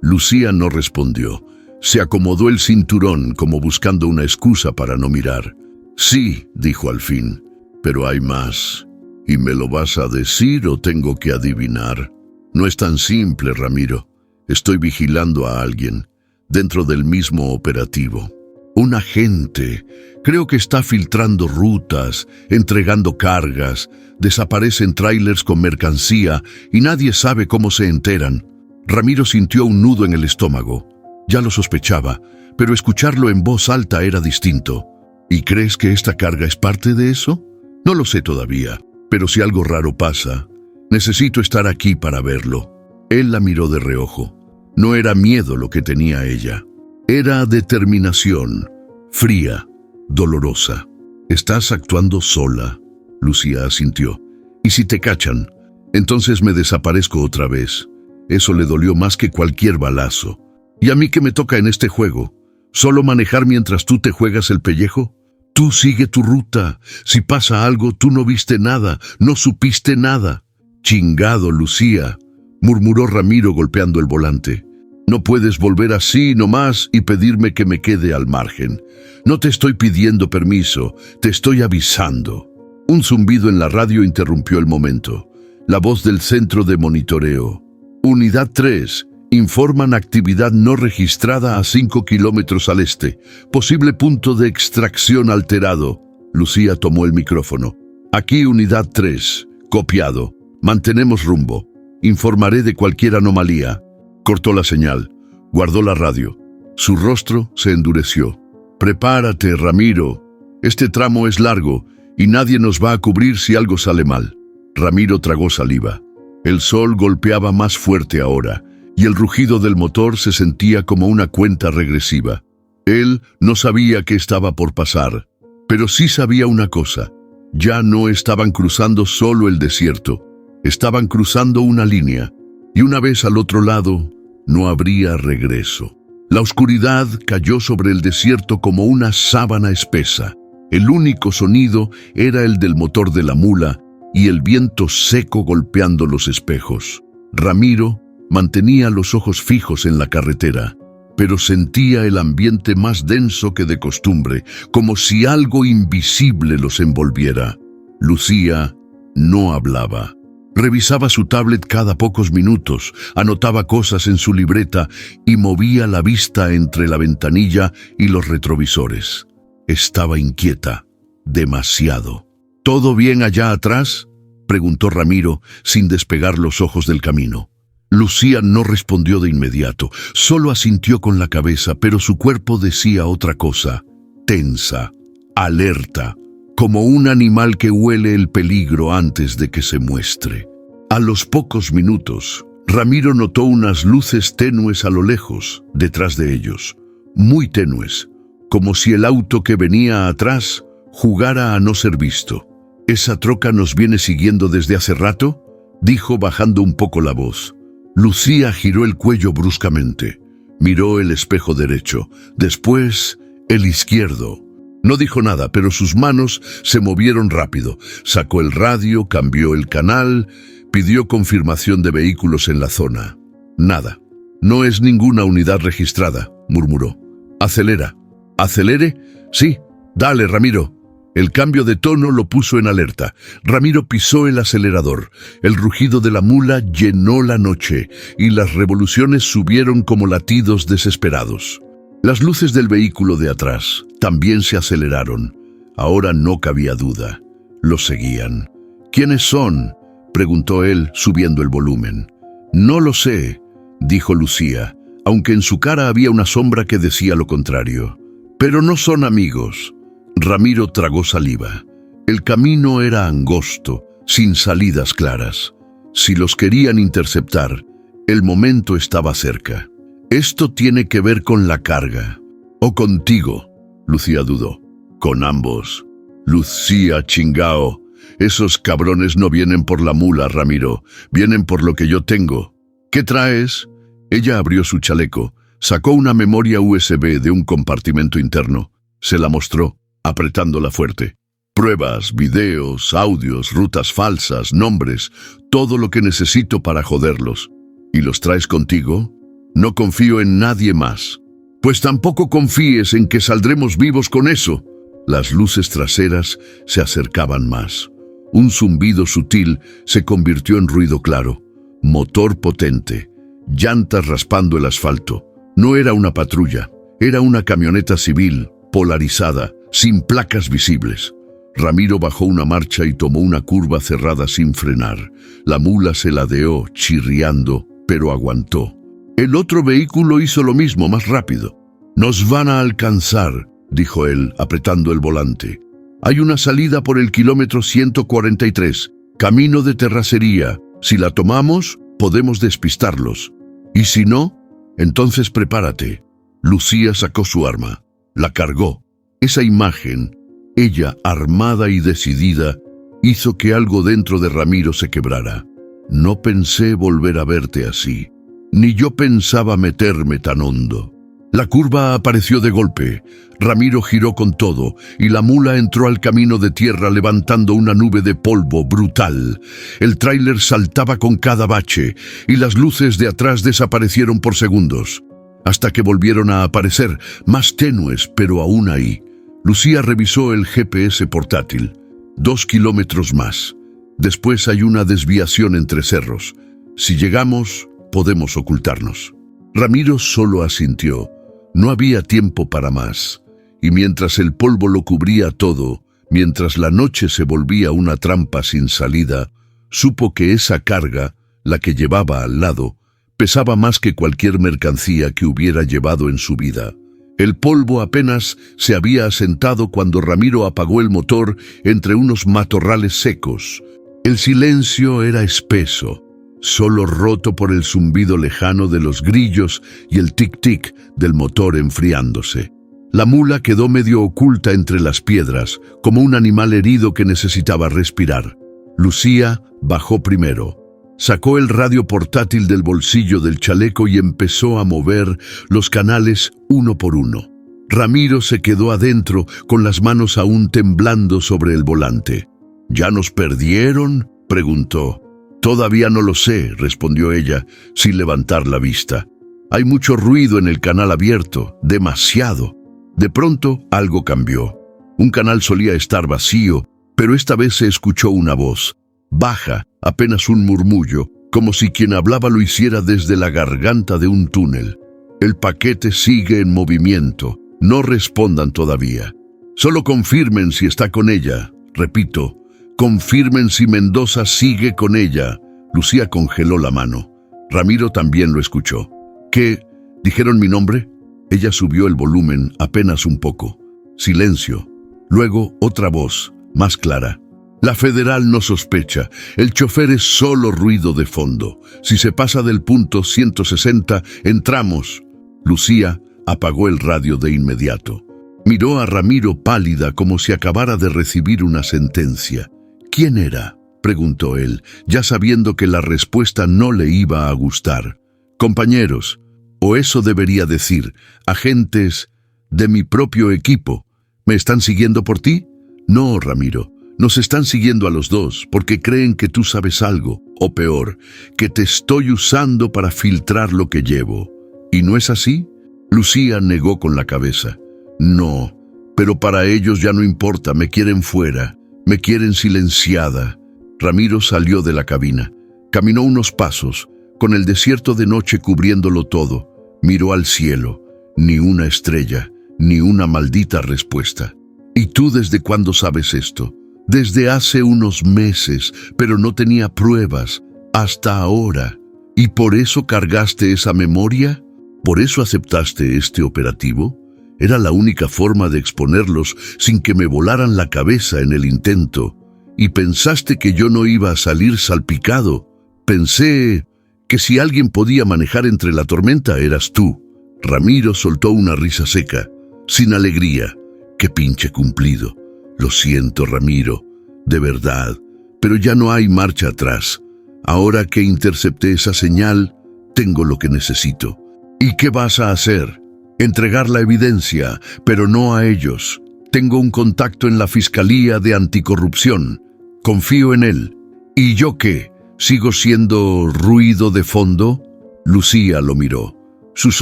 Lucía no respondió. Se acomodó el cinturón como buscando una excusa para no mirar. Sí, dijo al fin, pero hay más. ¿Y me lo vas a decir o tengo que adivinar? No es tan simple, Ramiro. Estoy vigilando a alguien, dentro del mismo operativo. Un agente. Creo que está filtrando rutas, entregando cargas, desaparecen tráilers con mercancía y nadie sabe cómo se enteran. Ramiro sintió un nudo en el estómago. Ya lo sospechaba, pero escucharlo en voz alta era distinto. ¿Y crees que esta carga es parte de eso? No lo sé todavía, pero si algo raro pasa, necesito estar aquí para verlo. Él la miró de reojo. No era miedo lo que tenía ella. Era determinación, fría, dolorosa. Estás actuando sola, Lucía asintió. ¿Y si te cachan? Entonces me desaparezco otra vez. Eso le dolió más que cualquier balazo. ¿Y a mí qué me toca en este juego? ¿Solo manejar mientras tú te juegas el pellejo? Tú sigue tu ruta. Si pasa algo, tú no viste nada, no supiste nada. Chingado, Lucía, murmuró Ramiro golpeando el volante. No puedes volver así nomás y pedirme que me quede al margen. No te estoy pidiendo permiso, te estoy avisando. Un zumbido en la radio interrumpió el momento. La voz del centro de monitoreo. Unidad 3. Informan actividad no registrada a 5 kilómetros al este. Posible punto de extracción alterado. Lucía tomó el micrófono. Aquí Unidad 3. Copiado. Mantenemos rumbo. Informaré de cualquier anomalía. Cortó la señal. Guardó la radio. Su rostro se endureció. «Prepárate, Ramiro. Este tramo es largo y nadie nos va a cubrir si algo sale mal». Ramiro tragó saliva. El sol golpeaba más fuerte ahora y el rugido del motor se sentía como una cuenta regresiva. Él no sabía qué estaba por pasar, pero sí sabía una cosa. Ya no estaban cruzando solo el desierto, estaban cruzando una línea, y una vez al otro lado, no habría regreso. La oscuridad cayó sobre el desierto como una sábana espesa. El único sonido era el del motor de la mula y el viento seco golpeando los espejos. Ramiro mantenía los ojos fijos en la carretera, pero sentía el ambiente más denso que de costumbre, como si algo invisible los envolviera. Lucía no hablaba. Revisaba su tablet cada pocos minutos, anotaba cosas en su libreta y movía la vista entre la ventanilla y los retrovisores. Estaba inquieta, demasiado. ¿Todo bien allá atrás?, preguntó Ramiro, sin despegar los ojos del camino. Lucía no respondió de inmediato, solo asintió con la cabeza, pero su cuerpo decía otra cosa, tensa, alerta, como un animal que huele el peligro antes de que se muestre. A los pocos minutos, Ramiro notó unas luces tenues a lo lejos, detrás de ellos, muy tenues, como si el auto que venía atrás jugara a no ser visto. «¿Esa troca nos viene siguiendo desde hace rato?», dijo bajando un poco la voz. Lucía giró el cuello bruscamente, miró el espejo derecho, después el izquierdo. No dijo nada, pero sus manos se movieron rápido. Sacó el radio, cambió el canal, pidió confirmación de vehículos en la zona. Nada. «No es ninguna unidad registrada», murmuró. «Acelera». «¿Acelere?» «Sí. Dale, Ramiro». El cambio de tono lo puso en alerta. Ramiro pisó el acelerador. El rugido de la mula llenó la noche y las revoluciones subieron como latidos desesperados. Las luces del vehículo de atrás también se aceleraron. Ahora no cabía duda. Los seguían. «¿Quiénes son?», preguntó él, subiendo el volumen. «No lo sé», dijo Lucía, aunque en su cara había una sombra que decía lo contrario. «Pero no son amigos». Ramiro tragó saliva. El camino era angosto, sin salidas claras. Si los querían interceptar, el momento estaba cerca. «Esto tiene que ver con la carga». «¿O contigo?», Lucía dudó. «Con ambos». «Lucía, chingao. Esos cabrones no vienen por la mula, Ramiro. Vienen por lo que yo tengo». «¿Qué traes?». Ella abrió su chaleco, sacó una memoria USB de un compartimento interno. Se la mostró, apretándola fuerte. «Pruebas, videos, audios, rutas falsas, nombres, todo lo que necesito para joderlos». «¿Y los traes contigo?». «No confío en nadie más». «Pues tampoco confíes en que saldremos vivos con eso». Las luces traseras se acercaban más. Un zumbido sutil se convirtió en ruido claro. Motor potente, llantas raspando el asfalto. No era una patrulla, era una camioneta civil, polarizada, sin placas visibles. Ramiro bajó una marcha y tomó una curva cerrada sin frenar. La mula se ladeó, chirriando, pero aguantó. El otro vehículo hizo lo mismo, más rápido. «Nos van a alcanzar», dijo él, apretando el volante. «Hay una salida por el kilómetro 143, camino de terracería. Si la tomamos, podemos despistarlos. Y si no, entonces prepárate». Lucía sacó su arma. La cargó. Esa imagen, ella armada y decidida, hizo que algo dentro de Ramiro se quebrara. «No pensé volver a verte así. Ni yo pensaba meterme tan hondo». La curva apareció de golpe. Ramiro giró con todo y la mula entró al camino de tierra levantando una nube de polvo brutal. El tráiler saltaba con cada bache y las luces de atrás desaparecieron por segundos, hasta que volvieron a aparecer, más tenues, pero aún ahí. Lucía revisó el GPS portátil. 2 kilómetros más. Después hay una desviación entre cerros. Si llegamos, podemos ocultarnos. Ramiro solo asintió. No había tiempo para más, y mientras el polvo lo cubría todo, mientras la noche se volvía una trampa sin salida, supo que esa carga, la que llevaba al lado, Pesaba más que cualquier mercancía que hubiera llevado en su vida. El polvo apenas se había asentado cuando Ramiro apagó el motor entre unos matorrales secos. El silencio era espeso, solo roto por el zumbido lejano de los grillos y el tic-tic del motor enfriándose. La mula quedó medio oculta entre las piedras, como un animal herido que necesitaba respirar. Lucía bajó primero. Sacó el radio portátil del bolsillo del chaleco y empezó a mover los canales uno por uno. Ramiro se quedó adentro con las manos aún temblando sobre el volante. ¿Ya nos perdieron?, preguntó. «Todavía no lo sé», respondió ella, sin levantar la vista. «Hay mucho ruido en el canal abierto, demasiado». De pronto, algo cambió. Un canal solía estar vacío, pero esta vez se escuchó una voz, baja, apenas un murmullo, como si quien hablaba lo hiciera desde la garganta de un túnel. «El paquete sigue en movimiento. No respondan todavía. Solo confirmen si está con ella. Repito, confirmen si Mendoza sigue con ella». Lucía congeló la mano. Ramiro también lo escuchó. «¿Qué? ¿Dijeron mi nombre?» Ella subió el volumen apenas un poco. Silencio. Luego otra voz, más clara. «La federal no sospecha. El chofer es solo ruido de fondo. Si se pasa del punto 160, entramos». Lucía apagó el radio de inmediato. Miró a Ramiro pálida como si acabara de recibir una sentencia. «¿Quién era?», preguntó él, ya sabiendo que la respuesta no le iba a gustar. «Compañeros, o eso debería decir, agentes de mi propio equipo. ¿Me están siguiendo por ti?». «No, Ramiro. Nos están siguiendo a los dos porque creen que tú sabes algo, o peor, que te estoy usando para filtrar lo que llevo. ¿Y no es así?». Lucía negó con la cabeza. «No, pero para ellos ya no importa, me quieren fuera, me quieren silenciada». Ramiro salió de la cabina. Caminó unos pasos, con el desierto de noche cubriéndolo todo. Miró al cielo. Ni una estrella, ni una maldita respuesta. «¿Y tú desde cuándo sabes esto?». «Desde hace unos meses, pero no tenía pruebas. Hasta ahora». «¿Y por eso cargaste esa memoria? ¿Por eso aceptaste este operativo? Era la única forma de exponerlos sin que me volaran la cabeza en el intento. Y pensaste que yo no iba a salir salpicado. Pensé que si alguien podía manejar entre la tormenta eras tú». Ramiro soltó una risa seca, sin alegría. «Qué pinche cumplido. Lo siento, Ramiro, de verdad, pero ya no hay marcha atrás. Ahora que intercepté esa señal, tengo lo que necesito». «¿Y qué vas a hacer?». «Entregar la evidencia, pero no a ellos. Tengo un contacto en la Fiscalía de Anticorrupción. Confío en él». «¿Y yo qué? ¿Sigo siendo ruido de fondo?». Lucía lo miró. Sus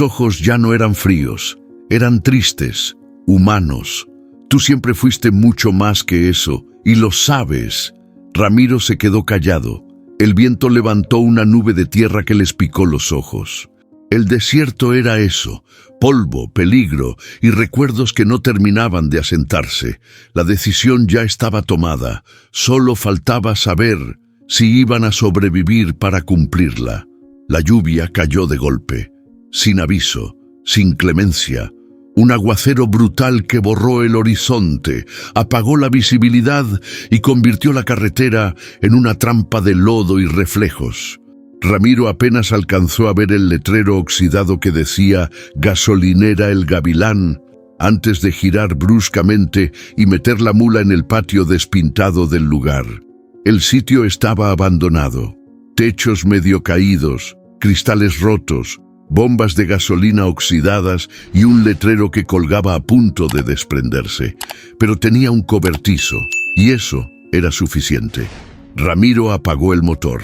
ojos ya no eran fríos, eran tristes, humanos. «Tú siempre fuiste mucho más que eso, y lo sabes». Ramiro se quedó callado. El viento levantó una nube de tierra que les picó los ojos. El desierto era eso, polvo, peligro y recuerdos que no terminaban de asentarse. La decisión ya estaba tomada, solo faltaba saber si iban a sobrevivir para cumplirla. La lluvia cayó de golpe, sin aviso, sin clemencia. Un aguacero brutal que borró el horizonte, apagó la visibilidad y convirtió la carretera en una trampa de lodo y reflejos. Ramiro apenas alcanzó a ver el letrero oxidado que decía «Gasolinera El Gavilán», antes de girar bruscamente y meter la mula en el patio despintado del lugar. El sitio estaba abandonado. Techos medio caídos, cristales rotos, bombas de gasolina oxidadas y un letrero que colgaba a punto de desprenderse. Pero tenía un cobertizo, y eso era suficiente. Ramiro apagó el motor.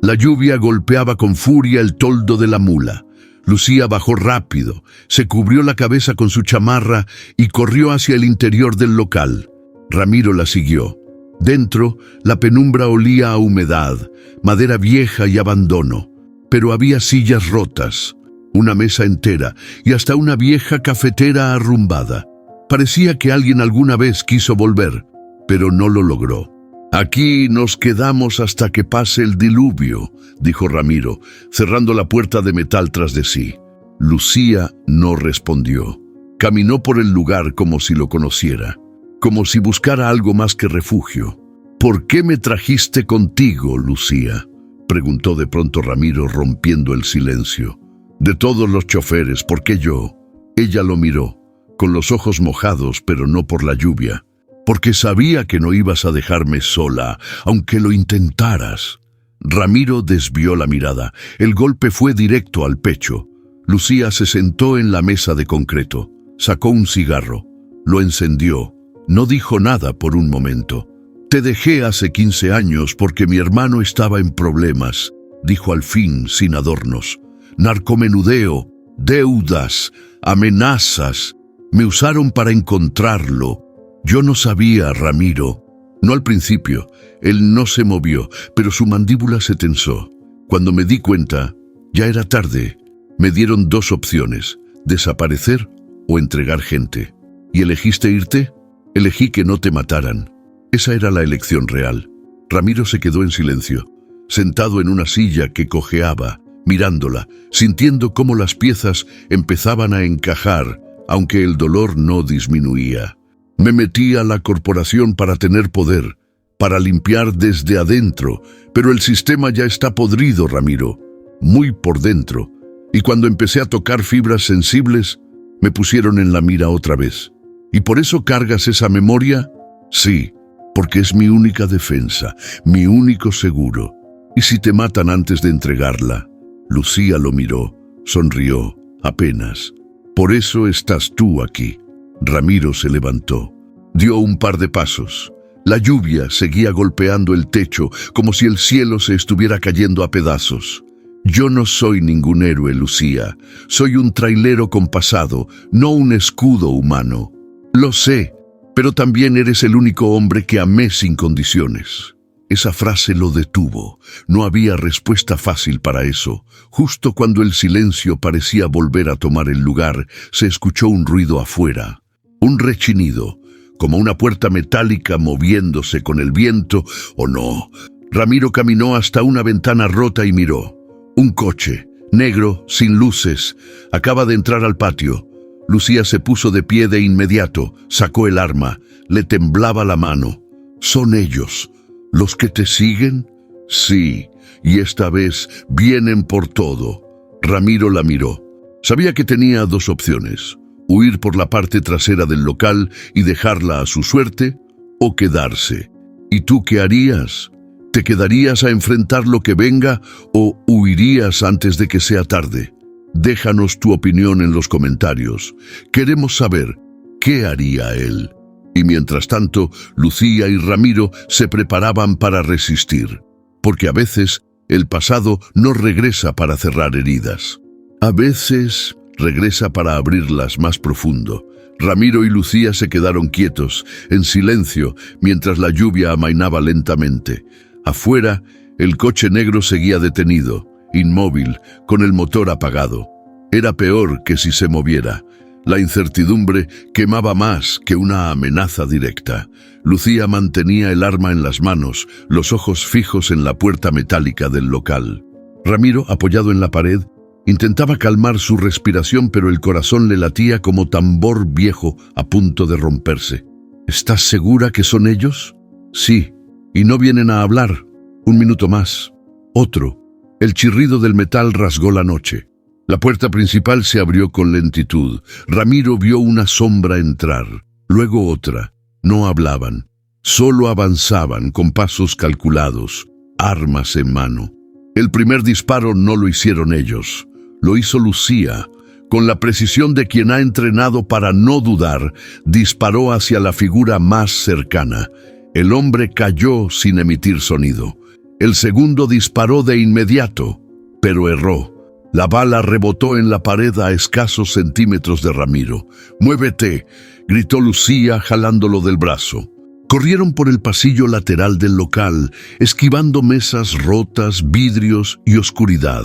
La lluvia golpeaba con furia el toldo de la mula. Lucía bajó rápido, se cubrió la cabeza con su chamarra y corrió hacia el interior del local. Ramiro la siguió. Dentro, la penumbra olía a humedad, madera vieja y abandono. Pero había sillas rotas, una mesa entera y hasta una vieja cafetera arrumbada. Parecía que alguien alguna vez quiso volver, pero no lo logró. Aquí nos quedamos hasta que pase el diluvio, dijo Ramiro, cerrando la puerta de metal tras de sí. Lucía no respondió. Caminó por el lugar como si lo conociera, como si buscara algo más que refugio. ¿Por qué me trajiste contigo, Lucía?, preguntó de pronto Ramiro, rompiendo el silencio. De todos los choferes, ¿por qué yo? Ella lo miró, con los ojos mojados, pero no por la lluvia. Porque sabía que no ibas a dejarme sola, aunque lo intentaras. Ramiro desvió la mirada. El golpe fue directo al pecho. Lucía se sentó en la mesa de concreto. Sacó un cigarro. Lo encendió. No dijo nada por un momento. Te dejé hace 15 años porque mi hermano estaba en problemas, dijo al fin, sin adornos. Narcomenudeo, deudas, amenazas. Me usaron para encontrarlo. Yo no sabía, Ramiro. No al principio. Él no se movió, pero su mandíbula se tensó. Cuando me di cuenta, ya era tarde. Me dieron 2 opciones: desaparecer o entregar gente. ¿Y elegiste irte? Elegí que no te mataran. Esa era la elección real. Ramiro se quedó en silencio, sentado en una silla que cojeaba, mirándola, sintiendo cómo las piezas empezaban a encajar, aunque el dolor no disminuía. Me metí a la corporación para tener poder, para limpiar desde adentro, pero el sistema ya está podrido, Ramiro, muy por dentro. Y cuando empecé a tocar fibras sensibles, me pusieron en la mira otra vez. ¿Y por eso cargas esa memoria? Sí, porque es mi única defensa, mi único seguro. ¿Y si te matan antes de entregarla? Lucía lo miró, sonrió, apenas. Por eso estás tú aquí. Ramiro se levantó. Dio un par de pasos. La lluvia seguía golpeando el techo como si el cielo se estuviera cayendo a pedazos. Yo no soy ningún héroe, Lucía. Soy un trailero con pasado, no un escudo humano. Lo sé, pero también eres el único hombre que amé sin condiciones. Esa frase lo detuvo. No había respuesta fácil para eso. Justo cuando el silencio parecía volver a tomar el lugar, se escuchó un ruido afuera. Un rechinido, como una puerta metálica moviéndose con el viento, ¿o no? Ramiro caminó hasta una ventana rota y miró. Un coche, negro, sin luces, acaba de entrar al patio. Lucía se puso de pie de inmediato, sacó el arma, le temblaba la mano. ¿Son ellos los que te siguen? Sí, y esta vez vienen por todo. Ramiro la miró. Sabía que tenía 2 opciones: huir por la parte trasera del local y dejarla a su suerte, o quedarse. ¿Y tú qué harías? ¿Te quedarías a enfrentar lo que venga o huirías antes de que sea tarde? Déjanos tu opinión en los comentarios. Queremos saber qué haría él. Y mientras tanto, Lucía y Ramiro se preparaban para resistir, porque a veces el pasado no regresa para cerrar heridas. A veces regresa para abrirlas más profundo. Ramiro y Lucía se quedaron quietos, en silencio, mientras la lluvia amainaba lentamente. Afuera, el coche negro seguía detenido, inmóvil, con el motor apagado. Era peor que si se moviera. La incertidumbre quemaba más que una amenaza directa. Lucía mantenía el arma en las manos, los ojos fijos en la puerta metálica del local. Ramiro, apoyado en la pared, intentaba calmar su respiración, pero el corazón le latía como tambor viejo a punto de romperse. ¿Estás segura que son ellos? Sí. Y no vienen a hablar. 1 minuto más. Otro. El chirrido del metal rasgó la noche. La puerta principal se abrió con lentitud. Ramiro vio una sombra entrar, luego otra. No hablaban, solo avanzaban con pasos calculados, armas en mano. El primer disparo no lo hicieron ellos, lo hizo Lucía. Con la precisión de quien ha entrenado para no dudar, disparó hacia la figura más cercana. El hombre cayó sin emitir sonido. El segundo disparó de inmediato, pero erró. La bala rebotó en la pared a escasos centímetros de Ramiro. «¡Muévete!», gritó Lucía jalándolo del brazo. Corrieron por el pasillo lateral del local, esquivando mesas rotas, vidrios y oscuridad.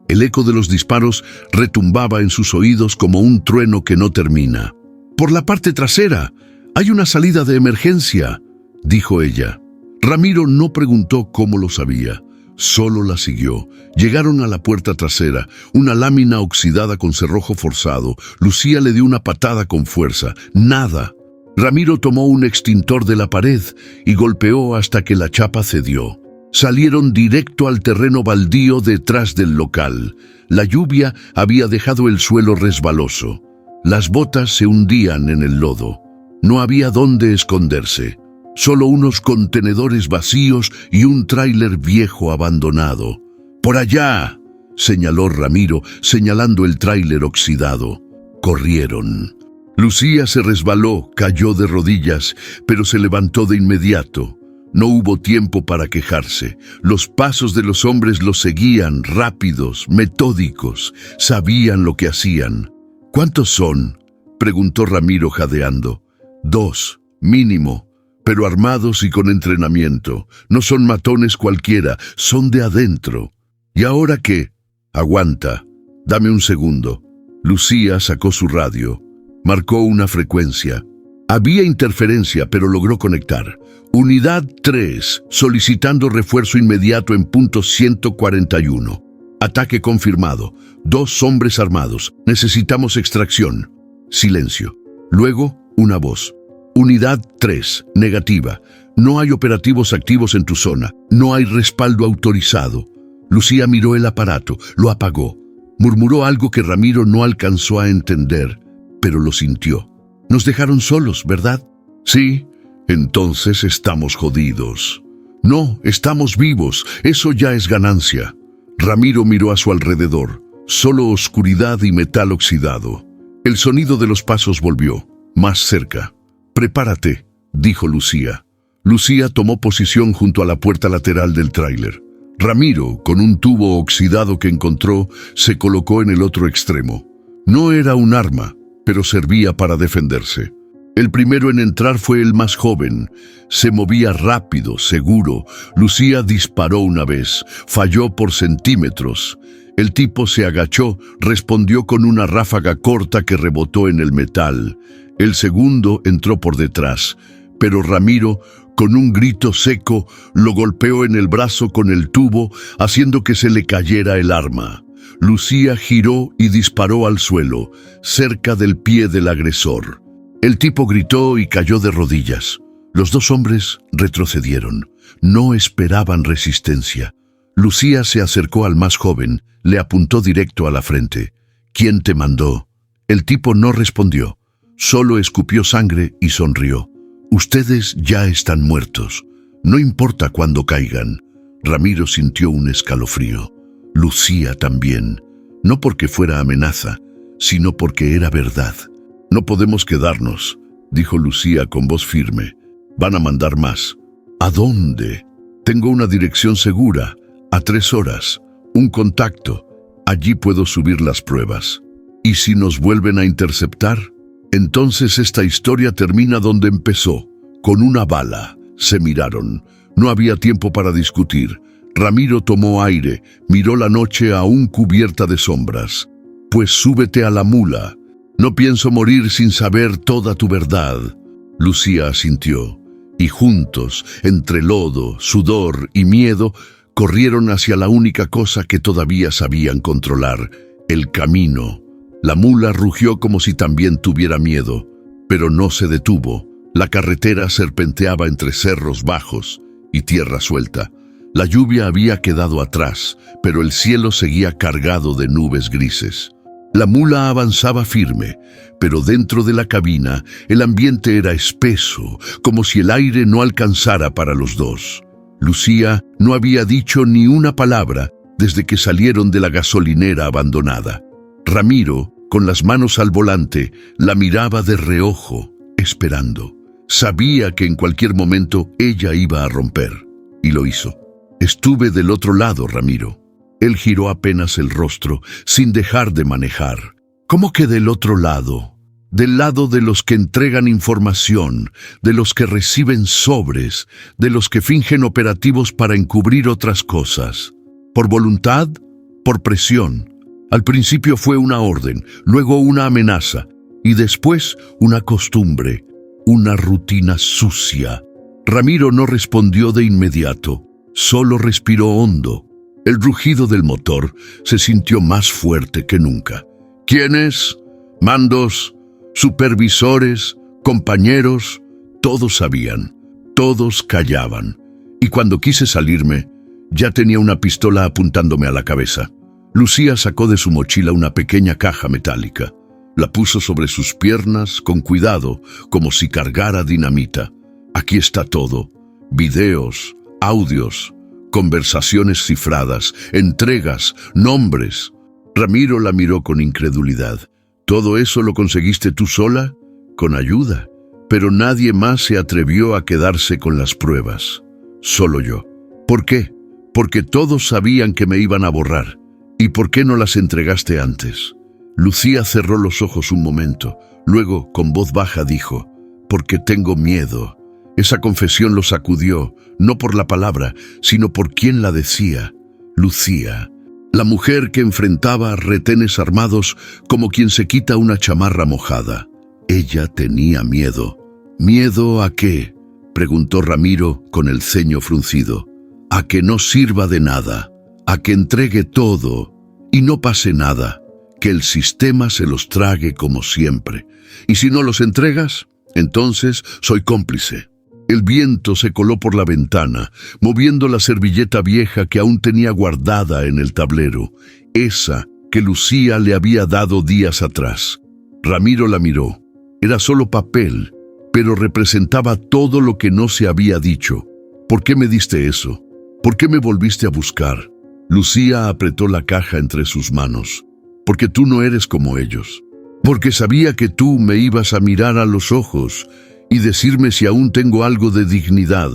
El eco de los disparos retumbaba en sus oídos como un trueno que no termina. «Por la parte trasera, hay una salida de emergencia», dijo ella. Ramiro no preguntó cómo lo sabía, solo la siguió. Llegaron a la puerta trasera, una lámina oxidada con cerrojo forzado. Lucía le dio una patada con fuerza. Nada. Ramiro tomó un extintor de la pared y golpeó hasta que la chapa cedió. Salieron directo al terreno baldío detrás del local. La lluvia había dejado el suelo resbaloso. Las botas se hundían en el lodo. No había dónde esconderse. Solo unos contenedores vacíos y un tráiler viejo abandonado. «¡Por allá!», señaló Ramiro, señalando el tráiler oxidado. Corrieron. Lucía se resbaló, cayó de rodillas, pero se levantó de inmediato. No hubo tiempo para quejarse. Los pasos de los hombres los seguían, rápidos, metódicos. Sabían lo que hacían. «¿Cuántos son?», preguntó Ramiro jadeando. «2, mínimo, pero armados y con entrenamiento. No son matones cualquiera, son de adentro». «¿Y ahora qué?». «Aguanta, dame un segundo». Lucía sacó su radio. Marcó una frecuencia. Había interferencia, pero logró conectar. «Unidad 3, solicitando refuerzo inmediato en punto 141. Ataque confirmado. 2 hombres armados. Necesitamos extracción». Silencio. Luego, una voz. «Unidad 3, negativa. No hay operativos activos en tu zona. No hay respaldo autorizado». Lucía miró el aparato, lo apagó. Murmuró algo que Ramiro no alcanzó a entender, pero lo sintió. «Nos dejaron solos, ¿verdad?». «Sí, entonces estamos jodidos». «No, estamos vivos, eso ya es ganancia». Ramiro miró a su alrededor, solo oscuridad y metal oxidado. El sonido de los pasos volvió, más cerca. «Prepárate», dijo Lucía. Lucía tomó posición junto a la puerta lateral del tráiler. Ramiro, con un tubo oxidado que encontró, se colocó en el otro extremo. No era un arma, pero servía para defenderse. El primero en entrar fue el más joven. Se movía rápido, seguro. Lucía disparó una vez. Falló por centímetros. El tipo se agachó, respondió con una ráfaga corta que rebotó en el metal. El segundo entró por detrás, pero Ramiro, con un grito seco, lo golpeó en el brazo con el tubo, haciendo que se le cayera el arma. Lucía giró y disparó al suelo, cerca del pie del agresor. El tipo gritó y cayó de rodillas. Los 2 hombres retrocedieron. No esperaban resistencia. Lucía se acercó al más joven, le apuntó directo a la frente. «¿Quién te mandó?». El tipo no respondió. Solo escupió sangre y sonrió. «Ustedes ya están muertos. No importa cuándo caigan». Ramiro sintió un escalofrío. Lucía también. No porque fuera amenaza, sino porque era verdad. «No podemos quedarnos», dijo Lucía con voz firme. «Van a mandar más». «¿A dónde?». «Tengo una dirección segura. A 3 horas. Un contacto. Allí puedo subir las pruebas». «¿Y si nos vuelven a interceptar?». «Entonces esta historia termina donde empezó, con una bala». Se miraron. No había tiempo para discutir. Ramiro tomó aire, miró la noche aún cubierta de sombras. «Pues súbete a la mula. No pienso morir sin saber toda tu verdad». Lucía asintió, y juntos, entre lodo, sudor y miedo, corrieron hacia la única cosa que todavía sabían controlar, el camino. La mula rugió como si también tuviera miedo, pero no se detuvo. La carretera serpenteaba entre cerros bajos y tierra suelta. La lluvia había quedado atrás, pero el cielo seguía cargado de nubes grises. La mula avanzaba firme, pero dentro de la cabina el ambiente era espeso, como si el aire no alcanzara para los 2. Lucía no había dicho ni una palabra desde que salieron de la gasolinera abandonada. Ramiro, con las manos al volante, la miraba de reojo, esperando. Sabía que en cualquier momento ella iba a romper, y lo hizo. «Estuve del otro lado, Ramiro». Él giró apenas el rostro, sin dejar de manejar. «¿Cómo que del otro lado?». «Del lado de los que entregan información, de los que reciben sobres, de los que fingen operativos para encubrir otras cosas. ¿Por voluntad? Por presión. Al principio fue una orden, luego una amenaza, y después una costumbre, una rutina sucia». Ramiro no respondió de inmediato, solo respiró hondo. El rugido del motor se sintió más fuerte que nunca. ¿Quiénes? Mandos, supervisores, compañeros, todos sabían, todos callaban. Y cuando quise salirme, ya tenía una pistola apuntándome a la cabeza. Lucía sacó de su mochila una pequeña caja metálica. La puso sobre sus piernas con cuidado, como si cargara dinamita. Aquí está todo: videos, audios, conversaciones cifradas, entregas, nombres. Ramiro la miró con incredulidad. ¿Todo eso lo conseguiste tú sola? Con ayuda. Pero nadie más se atrevió a quedarse con las pruebas. Solo yo. ¿Por qué? Porque todos sabían que me iban a borrar. ¿Y por qué no las entregaste antes? Lucía cerró los ojos un momento. Luego, con voz baja, dijo: porque tengo miedo. Esa confesión lo sacudió, no por la palabra, sino por quien la decía. Lucía, la mujer que enfrentaba retenes armados como quien se quita una chamarra mojada. Ella tenía miedo. ¿Miedo a qué?, preguntó Ramiro con el ceño fruncido. A que no sirva de nada, a que entregue todo y no pase nada, que el sistema se los trague como siempre. Y si no los entregas, entonces soy cómplice. El viento se coló por la ventana, moviendo la servilleta vieja que aún tenía guardada en el tablero, esa que Lucía le había dado días atrás. Ramiro la miró. Era solo papel, pero representaba todo lo que no se había dicho. ¿Por qué me diste eso? ¿Por qué me volviste a buscar? Lucía apretó la caja entre sus manos. Porque tú no eres como ellos. Porque sabía que tú me ibas a mirar a los ojos y decirme si aún tengo algo de dignidad.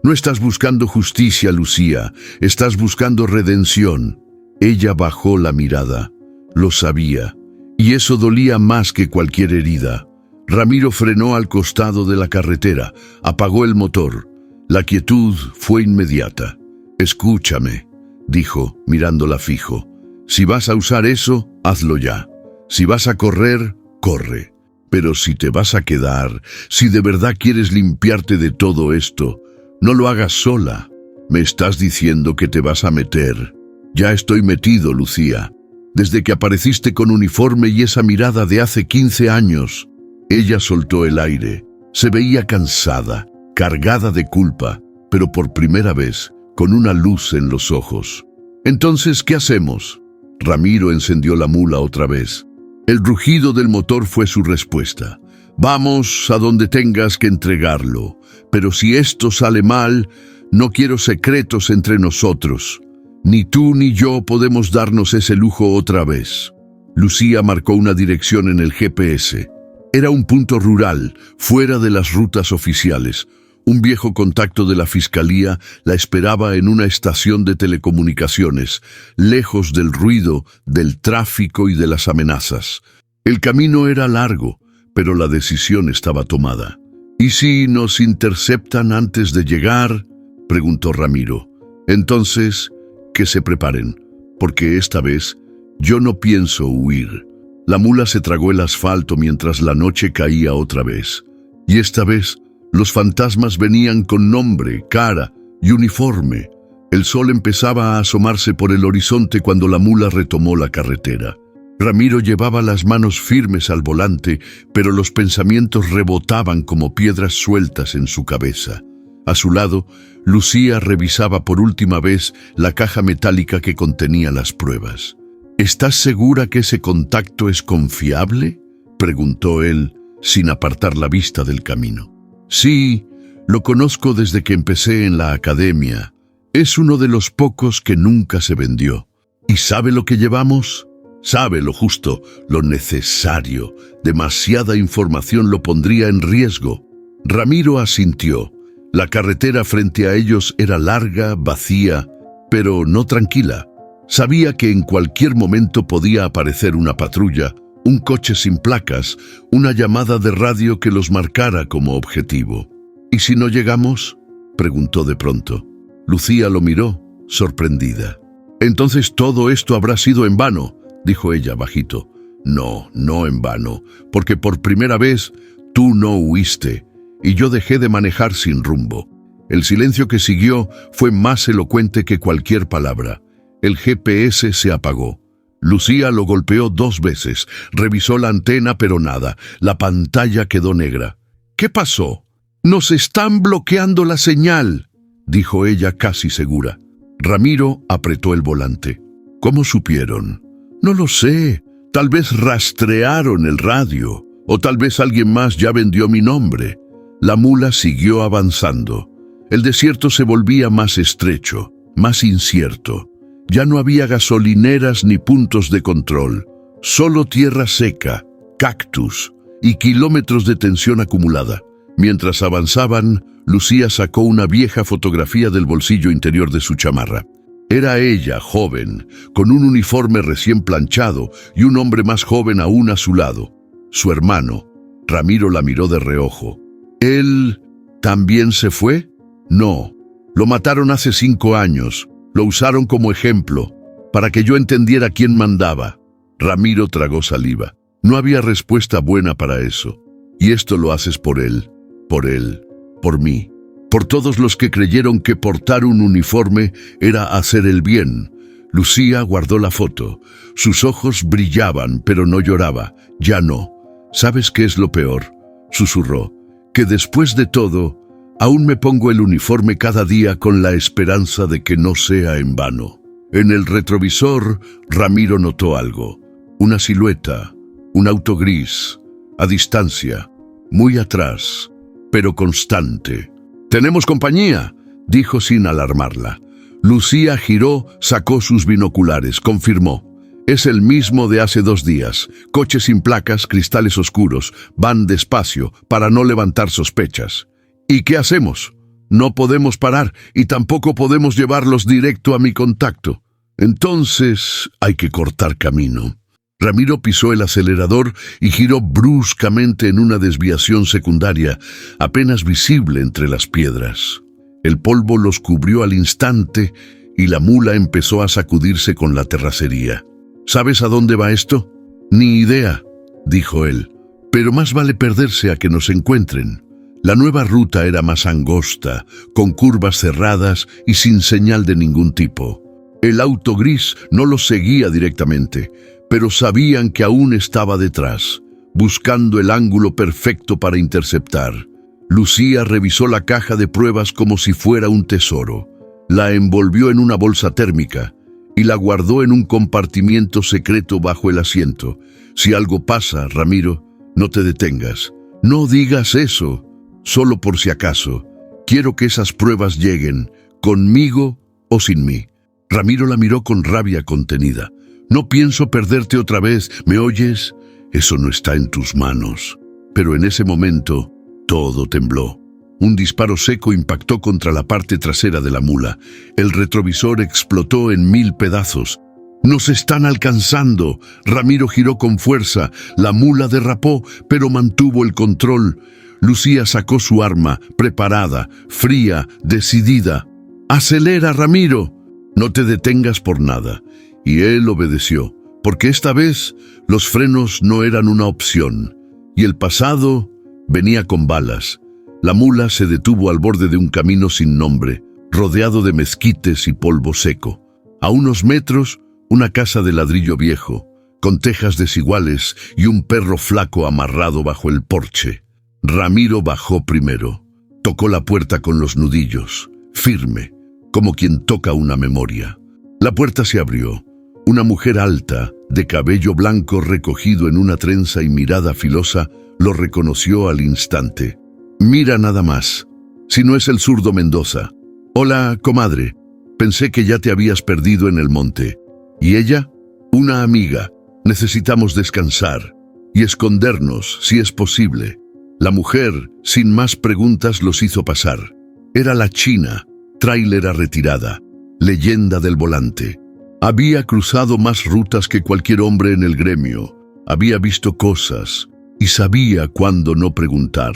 No estás buscando justicia, Lucía, estás buscando redención. Ella bajó la mirada. Lo sabía, y eso dolía más que cualquier herida. Ramiro frenó al costado de la carretera, apagó el motor. La quietud fue inmediata. Escúchame, dijo, mirándola fijo. Si vas a usar eso, hazlo ya. Si vas a correr, corre. Pero si te vas a quedar, si de verdad quieres limpiarte de todo esto, no lo hagas sola. Me estás diciendo que te vas a meter. Ya estoy metido, Lucía. Desde que apareciste con uniforme y esa mirada de hace 15 años. Ella soltó el aire. Se veía cansada, cargada de culpa, pero por primera vez, con una luz en los ojos. Entonces, ¿qué hacemos? Ramiro encendió la mula otra vez. El rugido del motor fue su respuesta. Vamos a donde tengas que entregarlo. Pero si esto sale mal, no quiero secretos entre nosotros. Ni tú ni yo podemos darnos ese lujo otra vez. Lucía marcó una dirección en el GPS. Era un punto rural, fuera de las rutas oficiales. Un viejo contacto de la fiscalía la esperaba en una estación de telecomunicaciones, lejos del ruido, del tráfico y de las amenazas. El camino era largo, pero la decisión estaba tomada. ¿Y si nos interceptan antes de llegar?, preguntó Ramiro. Entonces, que se preparen, porque esta vez yo no pienso huir. La mula se tragó el asfalto mientras la noche caía otra vez. Y esta vez, los fantasmas venían con nombre, cara y uniforme. El sol empezaba a asomarse por el horizonte cuando la mula retomó la carretera. Ramiro llevaba las manos firmes al volante, pero los pensamientos rebotaban como piedras sueltas en su cabeza. A su lado, Lucía revisaba por última vez la caja metálica que contenía las pruebas. ¿Estás segura que ese contacto es confiable?, preguntó él, sin apartar la vista del camino. Sí, lo conozco desde que empecé en la academia. Es uno de los pocos que nunca se vendió. ¿Y sabe lo que llevamos? Sabe lo justo, lo necesario. Demasiada información lo pondría en riesgo. Ramiro asintió. La carretera frente a ellos era larga, vacía, pero no tranquila. Sabía que en cualquier momento podía aparecer una patrulla, un coche sin placas, una llamada de radio que los marcara como objetivo. ¿Y si no llegamos?, preguntó de pronto. Lucía lo miró, sorprendida. Entonces todo esto habrá sido en vano, dijo ella bajito. No, no en vano, porque por primera vez tú no huiste, y yo dejé de manejar sin rumbo. El silencio que siguió fue más elocuente que cualquier palabra. El GPS se apagó. Lucía lo golpeó 2 veces, revisó la antena pero nada, la pantalla quedó negra. ¿Qué pasó? «Nos están bloqueando la señal», dijo ella casi segura. Ramiro apretó el volante. ¿Cómo supieron? No lo sé, tal vez rastrearon el radio, o tal vez alguien más ya vendió mi nombre. La mula siguió avanzando. El desierto se volvía más estrecho, más incierto. Ya no había gasolineras ni puntos de control, solo tierra seca, cactus y kilómetros de tensión acumulada. Mientras avanzaban, Lucía sacó una vieja fotografía del bolsillo interior de su chamarra. Era ella, joven, con un uniforme recién planchado y un hombre más joven aún a su lado. Su hermano. Ramiro la miró de reojo. ¿Él también se fue? No. Lo mataron hace 5 años. Lo usaron como ejemplo, para que yo entendiera quién mandaba. Ramiro tragó saliva. No había respuesta buena para eso. Y esto lo haces por él, por mí, por todos los que creyeron que portar un uniforme era hacer el bien. Lucía guardó la foto. Sus ojos brillaban, pero no lloraba. Ya no. ¿Sabes qué es lo peor?, susurró. Que después de todo, aún me pongo el uniforme cada día con la esperanza de que no sea en vano. En el retrovisor, Ramiro notó algo. Una silueta, un auto gris, a distancia, muy atrás, pero constante. «Tenemos compañía», dijo sin alarmarla. Lucía giró, sacó sus binoculares, confirmó. «Es el mismo de hace 2 días. Coche sin placas, cristales oscuros. Van despacio, para no levantar sospechas». «¿Y qué hacemos? No podemos parar y tampoco podemos llevarlos directo a mi contacto. Entonces hay que cortar camino». Ramiro pisó el acelerador y giró bruscamente en una desviación secundaria, apenas visible entre las piedras. El polvo los cubrió al instante y la mula empezó a sacudirse con la terracería. «¿Sabes a dónde va esto?» «Ni idea», dijo él, «pero más vale perderse a que nos encuentren». La nueva ruta era más angosta, con curvas cerradas y sin señal de ningún tipo. El auto gris no los seguía directamente, pero sabían que aún estaba detrás, buscando el ángulo perfecto para interceptar. Lucía revisó la caja de pruebas como si fuera un tesoro. La envolvió en una bolsa térmica y la guardó en un compartimiento secreto bajo el asiento. «Si algo pasa, Ramiro, no te detengas. No digas eso, solo por si acaso. Quiero que esas pruebas lleguen, conmigo o sin mí». Ramiro la miró con rabia contenida. «No pienso perderte otra vez, ¿me oyes? Eso no está en tus manos». Pero en ese momento, todo tembló. Un disparo seco impactó contra la parte trasera de la mula. El retrovisor explotó en 1000 pedazos. «¡Nos están alcanzando!». Ramiro giró con fuerza. La mula derrapó, pero mantuvo el control. Lucía sacó su arma, preparada, fría, decidida. «¡Acelera, Ramiro! No te detengas por nada». Y él obedeció, porque esta vez los frenos no eran una opción, y el pasado venía con balas. La mula se detuvo al borde de un camino sin nombre, rodeado de mezquites y polvo seco. A unos metros, una casa de ladrillo viejo, con tejas desiguales y un perro flaco amarrado bajo el porche. Ramiro bajó primero. Tocó la puerta con los nudillos, firme, como quien toca una memoria. La puerta se abrió. Una mujer alta, de cabello blanco recogido en una trenza y mirada filosa, lo reconoció al instante. «Mira nada más, si no es el zurdo Mendoza». «Hola, comadre. Pensé que ya te habías perdido en el monte». «¿Y ella?» «Una amiga. Necesitamos descansar y escondernos, si es posible». La mujer, sin más preguntas, los hizo pasar. Era la china, tráilera retirada, leyenda del volante. Había cruzado más rutas que cualquier hombre en el gremio. Había visto cosas y sabía cuándo no preguntar.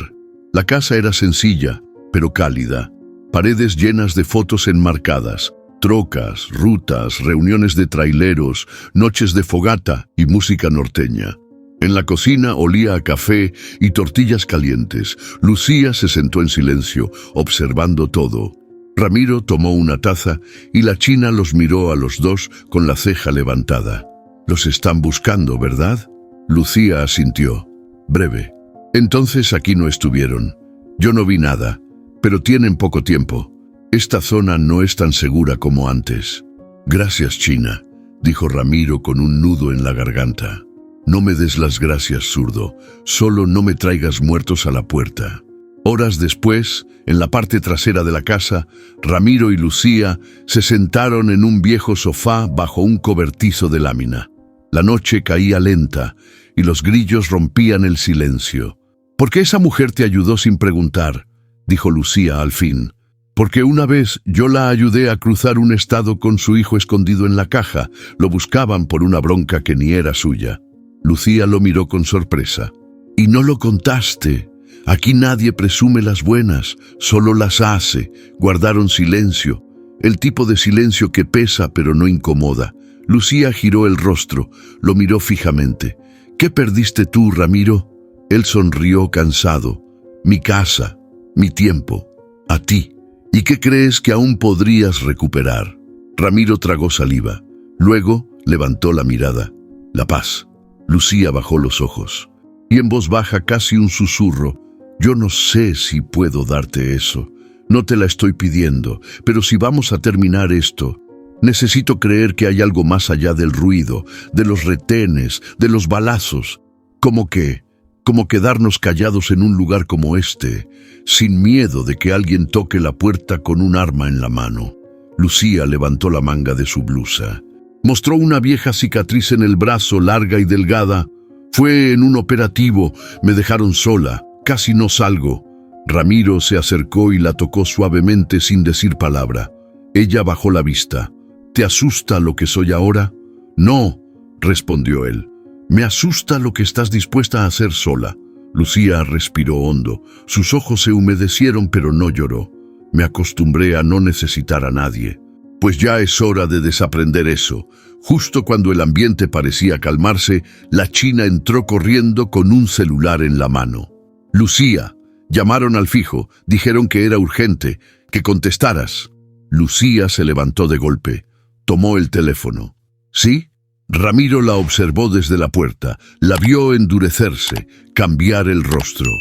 La casa era sencilla, pero cálida. Paredes llenas de fotos enmarcadas, trocas, rutas, reuniones de traileros, noches de fogata y música norteña. En la cocina olía a café y tortillas calientes. Lucía se sentó en silencio, observando todo. Ramiro tomó una taza y la china los miró a los dos con la ceja levantada. «Los están buscando, ¿verdad?». Lucía asintió. Breve. «Entonces aquí no estuvieron. Yo no vi nada, pero tienen poco tiempo. Esta zona no es tan segura como antes». «Gracias, China», dijo Ramiro con un nudo en la garganta. «No me des las gracias, zurdo. Solo no me traigas muertos a la puerta». Horas después, en la parte trasera de la casa, Ramiro y Lucía se sentaron en un viejo sofá bajo un cobertizo de lámina. La noche caía lenta y los grillos rompían el silencio. «¿Por qué esa mujer te ayudó sin preguntar?», dijo Lucía al fin. «Porque una vez yo la ayudé a cruzar un estado con su hijo escondido en la caja. Lo buscaban por una bronca que ni era suya». Lucía lo miró con sorpresa. «Y no lo contaste. Aquí nadie presume las buenas, solo las hace». Guardaron silencio, el tipo de silencio que pesa pero no incomoda. Lucía giró el rostro, lo miró fijamente. «¿Qué perdiste tú, Ramiro?». Él sonrió cansado. «Mi casa, mi tiempo, a ti. ¿Y qué crees que aún podrías recuperar?». Ramiro tragó saliva. Luego levantó la mirada. «La paz». Lucía bajó los ojos. Y en voz baja, casi un susurro: «Yo no sé si puedo darte eso. No te la estoy pidiendo, pero si vamos a terminar esto, necesito creer que hay algo más allá del ruido, de los retenes, de los balazos. Como quedarnos callados en un lugar como este, sin miedo de que alguien toque la puerta con un arma en la mano». Lucía levantó la manga de su blusa. Mostró una vieja cicatriz en el brazo, larga y delgada. «Fue en un operativo, me dejaron sola, casi no salgo». Ramiro se acercó y la tocó suavemente sin decir palabra. Ella bajó la vista. «¿Te asusta lo que soy ahora?». «No», respondió él. «Me asusta lo que estás dispuesta a hacer sola». Lucía respiró hondo. Sus ojos se humedecieron, pero no lloró. «Me acostumbré a no necesitar a nadie». «Pues ya es hora de desaprender eso». Justo cuando el ambiente parecía calmarse, la china entró corriendo con un celular en la mano. «Lucía, llamaron al fijo, dijeron que era urgente, que contestaras». Lucía se levantó de golpe. Tomó el teléfono. «¿Sí?». Ramiro la observó desde la puerta. La vio endurecerse, cambiar el rostro.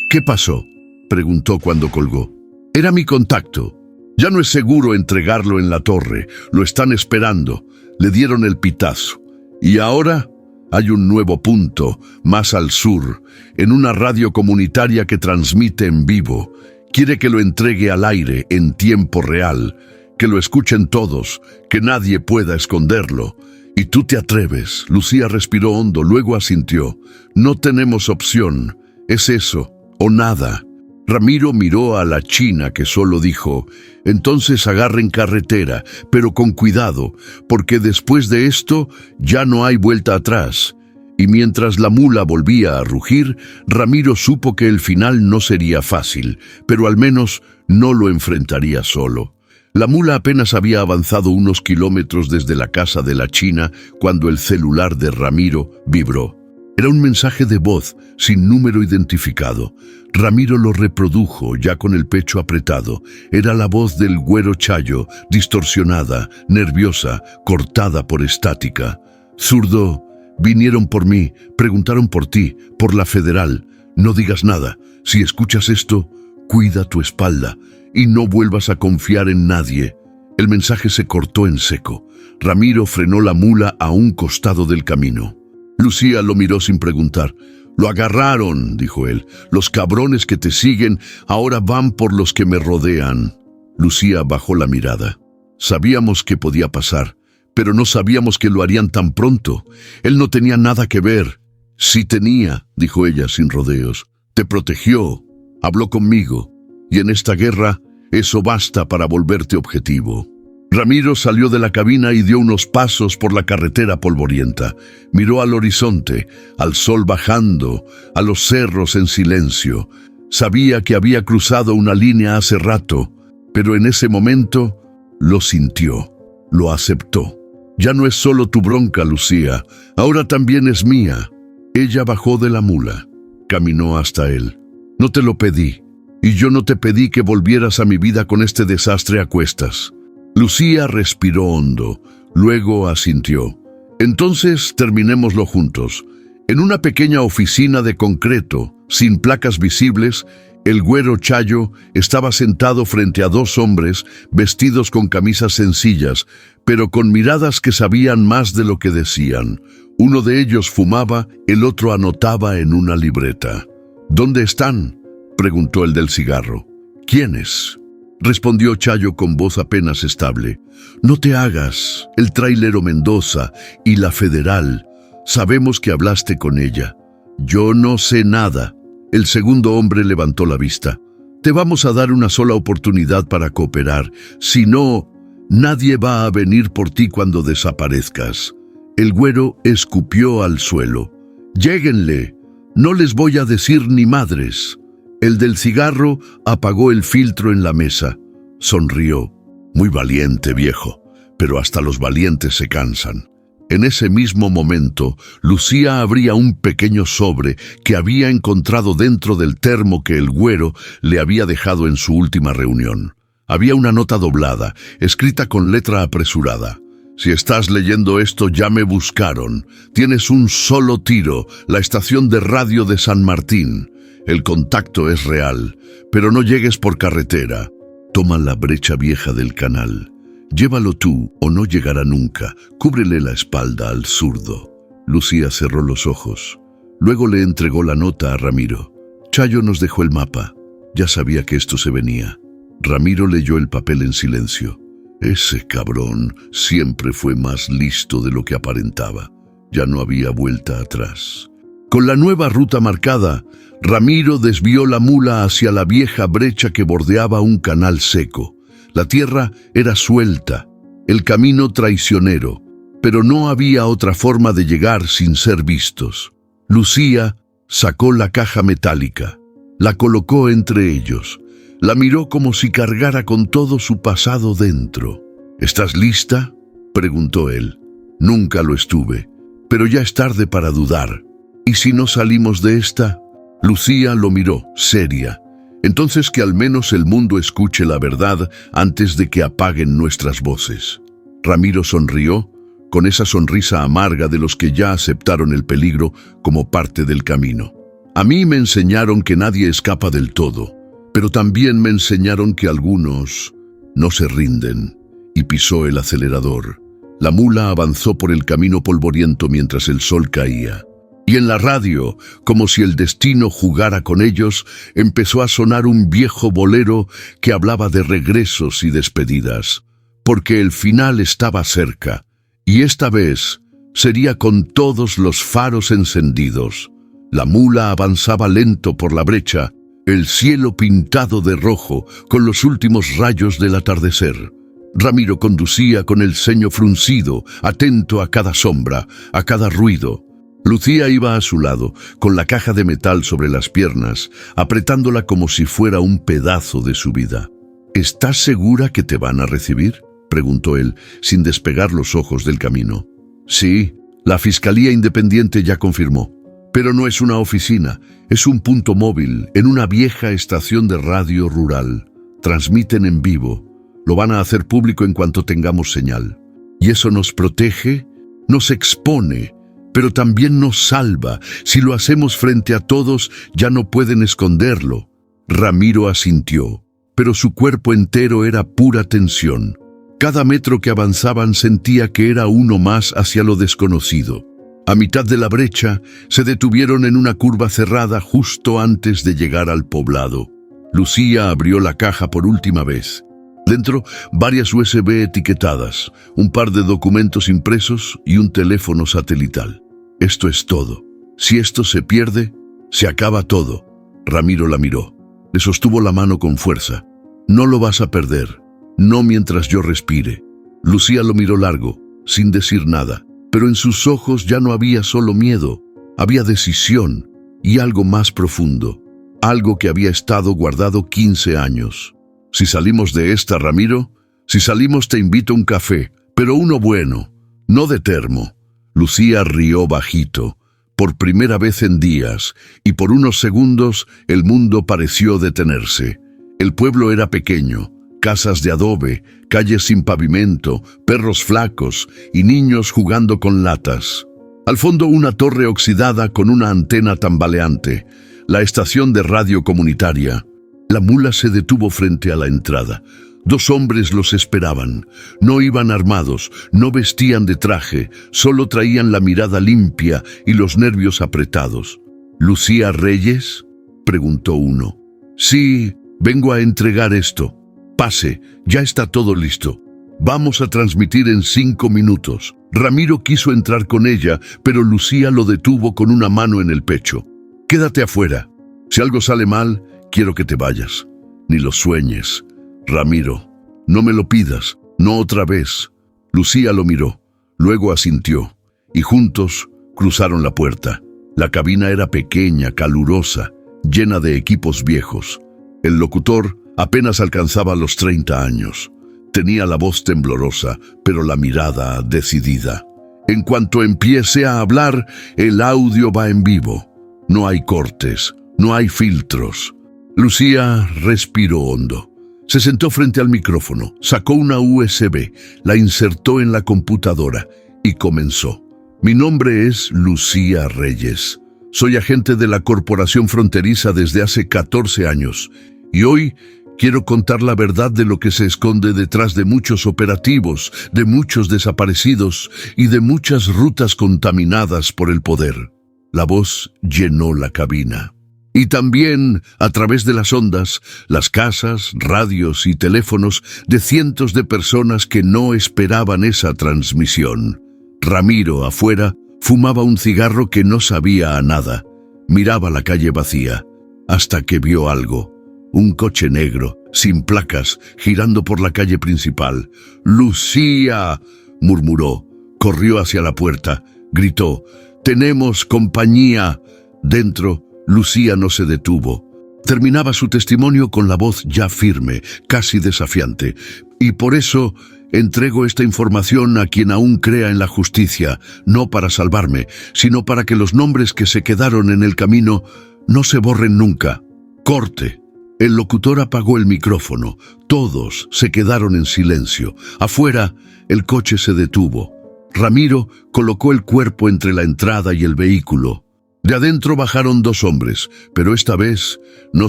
«¿Qué pasó?», preguntó cuando colgó. «Era mi contacto. Ya no es seguro entregarlo en la torre. Lo están esperando». Le dieron el pitazo. «Y ahora hay un nuevo punto, más al sur, en una radio comunitaria que transmite en vivo. Quiere que lo entregue al aire, en tiempo real, que lo escuchen todos, que nadie pueda esconderlo. ¿Y tú te atreves?». Lucía respiró hondo, luego asintió. «No tenemos opción. Es eso, o nada». Ramiro miró a la china, que solo dijo: «Entonces agarren carretera, pero con cuidado, porque después de esto ya no hay vuelta atrás». Y mientras la mula volvía a rugir, Ramiro supo que el final no sería fácil, pero al menos no lo enfrentaría solo. La mula apenas había avanzado unos kilómetros desde la casa de la china cuando el celular de Ramiro vibró. Era un mensaje de voz, sin número identificado. Ramiro lo reprodujo, ya con el pecho apretado. Era la voz del güero Chayo, distorsionada, nerviosa, cortada por estática. «Zurdo, vinieron por mí, preguntaron por ti, por la federal. No digas nada. Si escuchas esto, cuida tu espalda y no vuelvas a confiar en nadie». El mensaje se cortó en seco. Ramiro frenó la mula a un costado del camino. Lucía lo miró sin preguntar. «Lo agarraron», dijo él. «Los cabrones que te siguen ahora van por los que me rodean». Lucía bajó la mirada. Sabíamos que podía pasar, pero no sabíamos que lo harían tan pronto. Él no tenía nada que ver. «Sí tenía», dijo ella sin rodeos. «Te protegió, habló conmigo, y en esta guerra eso basta para volverte objetivo». Ramiro salió de la cabina y dio unos pasos por la carretera polvorienta. Miró al horizonte, al sol bajando, a los cerros en silencio. Sabía que había cruzado una línea hace rato, pero en ese momento lo sintió, lo aceptó. «Ya no es solo tu bronca, Lucía, ahora también es mía». Ella bajó de la mula, caminó hasta él. No te lo pedí, y yo no te pedí que volvieras a mi vida con este desastre a cuestas. Lucía respiró hondo, luego asintió. Entonces terminémoslo juntos. En una pequeña oficina de concreto, sin placas visibles, el güero Chayo estaba sentado frente a dos hombres vestidos con camisas sencillas, pero con miradas que sabían más de lo que decían. Uno de ellos fumaba, el otro anotaba en una libreta. ¿Dónde están?, preguntó el del cigarro. ¿Quiénes?, respondió Chayo con voz apenas estable. No te hagas, el trailero Mendoza y la Federal. Sabemos que hablaste con ella. Yo no sé nada. El segundo hombre levantó la vista. Te vamos a dar una sola oportunidad para cooperar. Si no, nadie va a venir por ti cuando desaparezcas. El güero escupió al suelo. Lléguenle. No les voy a decir ni madres. El del cigarro apagó el filtro en la mesa. Sonrió. Muy valiente, viejo. Pero hasta los valientes se cansan. En ese mismo momento, Lucía abría un pequeño sobre que había encontrado dentro del termo que el güero le había dejado en su última reunión. Había una nota doblada, escrita con letra apresurada. Si estás leyendo esto, ya me buscaron. Tienes un solo tiro, la estación de radio de San Martín. El contacto es real, pero no llegues por carretera. Toma la brecha vieja del canal. Llévalo tú o no llegará nunca. Cúbrele la espalda al zurdo. Lucía cerró los ojos. Luego le entregó la nota a Ramiro. Chayo nos dejó el mapa. Ya sabía que esto se venía. Ramiro leyó el papel en silencio. Ese cabrón siempre fue más listo de lo que aparentaba. Ya no había vuelta atrás. Con la nueva ruta marcada, Ramiro desvió la mula hacia la vieja brecha que bordeaba un canal seco. La tierra era suelta, el camino traicionero, pero no había otra forma de llegar sin ser vistos. Lucía sacó la caja metálica, la colocó entre ellos, la miró como si cargara con todo su pasado dentro. ¿Estás lista?, preguntó él. Nunca lo estuve, pero ya es tarde para dudar. ¿Y si no salimos de esta? Lucía lo miró, seria. Entonces que al menos el mundo escuche la verdad antes de que apaguen nuestras voces. Ramiro sonrió, con esa sonrisa amarga de los que ya aceptaron el peligro como parte del camino. A mí me enseñaron que nadie escapa del todo, pero también me enseñaron que algunos no se rinden, y pisó el acelerador. La mula avanzó por el camino polvoriento mientras el sol caía. Y en la radio, como si el destino jugara con ellos, empezó a sonar un viejo bolero que hablaba de regresos y despedidas, porque el final estaba cerca, y esta vez sería con todos los faros encendidos. La mula avanzaba lento por la brecha, el cielo pintado de rojo con los últimos rayos del atardecer. Ramiro conducía con el ceño fruncido, atento a cada sombra, a cada ruido. Lucía iba a su lado, con la caja de metal sobre las piernas, apretándola como si fuera un pedazo de su vida. ¿Estás segura que te van a recibir?, preguntó él, sin despegar los ojos del camino. Sí, la Fiscalía Independiente ya confirmó. Pero no es una oficina, es un punto móvil, en una vieja estación de radio rural. Transmiten en vivo. Lo van a hacer público en cuanto tengamos señal. Y eso nos protege, nos expone, pero también nos salva. Si lo hacemos frente a todos, ya no pueden esconderlo. Ramiro asintió, pero su cuerpo entero era pura tensión. Cada metro que avanzaban sentía que era uno más hacia lo desconocido. A mitad de la brecha, se detuvieron en una curva cerrada justo antes de llegar al poblado. Lucía abrió la caja por última vez. Dentro, varias USB etiquetadas, un par de documentos impresos y un teléfono satelital. Esto es todo. Si esto se pierde, se acaba todo. Ramiro la miró. Le sostuvo la mano con fuerza. No lo vas a perder. No mientras yo respire. Lucía lo miró largo, sin decir nada, pero en sus ojos ya no había solo miedo, había decisión y algo más profundo, algo que había estado guardado 15 años. Si salimos de esta, Ramiro, si salimos te invito a un café, pero uno bueno, no de termo. Lucía rió bajito, por primera vez en días, y por unos segundos el mundo pareció detenerse. El pueblo era pequeño, casas de adobe, calles sin pavimento, perros flacos y niños jugando con latas. Al fondo una torre oxidada con una antena tambaleante, la estación de radio comunitaria. La mula se detuvo frente a la entrada. 2 hombres los esperaban. No iban armados, no vestían de traje, solo traían la mirada limpia y los nervios apretados. ¿Lucía Reyes?, preguntó uno. Sí, vengo a entregar esto. Pase, ya está todo listo. Vamos a transmitir en 5 minutos. Ramiro quiso entrar con ella, pero Lucía lo detuvo con una mano en el pecho. Quédate afuera. Si algo sale mal, quiero que te vayas. Ni lo sueñes. Ramiro, no me lo pidas, no otra vez. Lucía lo miró, luego asintió, y juntos cruzaron la puerta. La cabina era pequeña, calurosa, llena de equipos viejos. El locutor apenas alcanzaba los 30 años. Tenía la voz temblorosa, pero la mirada decidida. En cuanto empiece a hablar, el audio va en vivo. No hay cortes, no hay filtros. Lucía respiró hondo. Se sentó frente al micrófono, sacó una USB, la insertó en la computadora y comenzó. Mi nombre es Lucía Reyes. Soy agente de la Corporación Fronteriza desde hace 14 años y hoy quiero contar la verdad de lo que se esconde detrás de muchos operativos, de muchos desaparecidos y de muchas rutas contaminadas por el poder. La voz llenó la cabina. Y también, a través de las ondas, las casas, radios y teléfonos de cientos de personas que no esperaban esa transmisión. Ramiro, afuera, fumaba un cigarro que no sabía a nada. Miraba la calle vacía, hasta que vio algo. Un coche negro, sin placas, girando por la calle principal. «¡Lucía!», murmuró. Corrió hacia la puerta. Gritó. «¡Tenemos compañía!». Dentro, Lucía no se detuvo. Terminaba su testimonio con la voz ya firme, casi desafiante. Y por eso entrego esta información a quien aún crea en la justicia, no para salvarme, sino para que los nombres que se quedaron en el camino no se borren nunca. Corte. El locutor apagó el micrófono. Todos se quedaron en silencio. Afuera, el coche se detuvo. Ramiro colocó el cuerpo entre la entrada y el vehículo. De adentro bajaron 2 hombres, pero esta vez no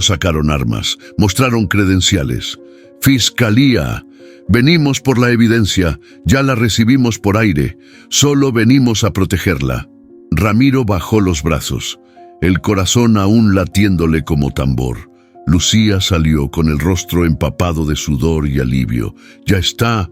sacaron armas, mostraron credenciales. «Fiscalía, venimos por la evidencia, ya la recibimos por aire, solo venimos a protegerla». Ramiro bajó los brazos, el corazón aún latiéndole como tambor. Lucía salió con el rostro empapado de sudor y alivio. Ya está,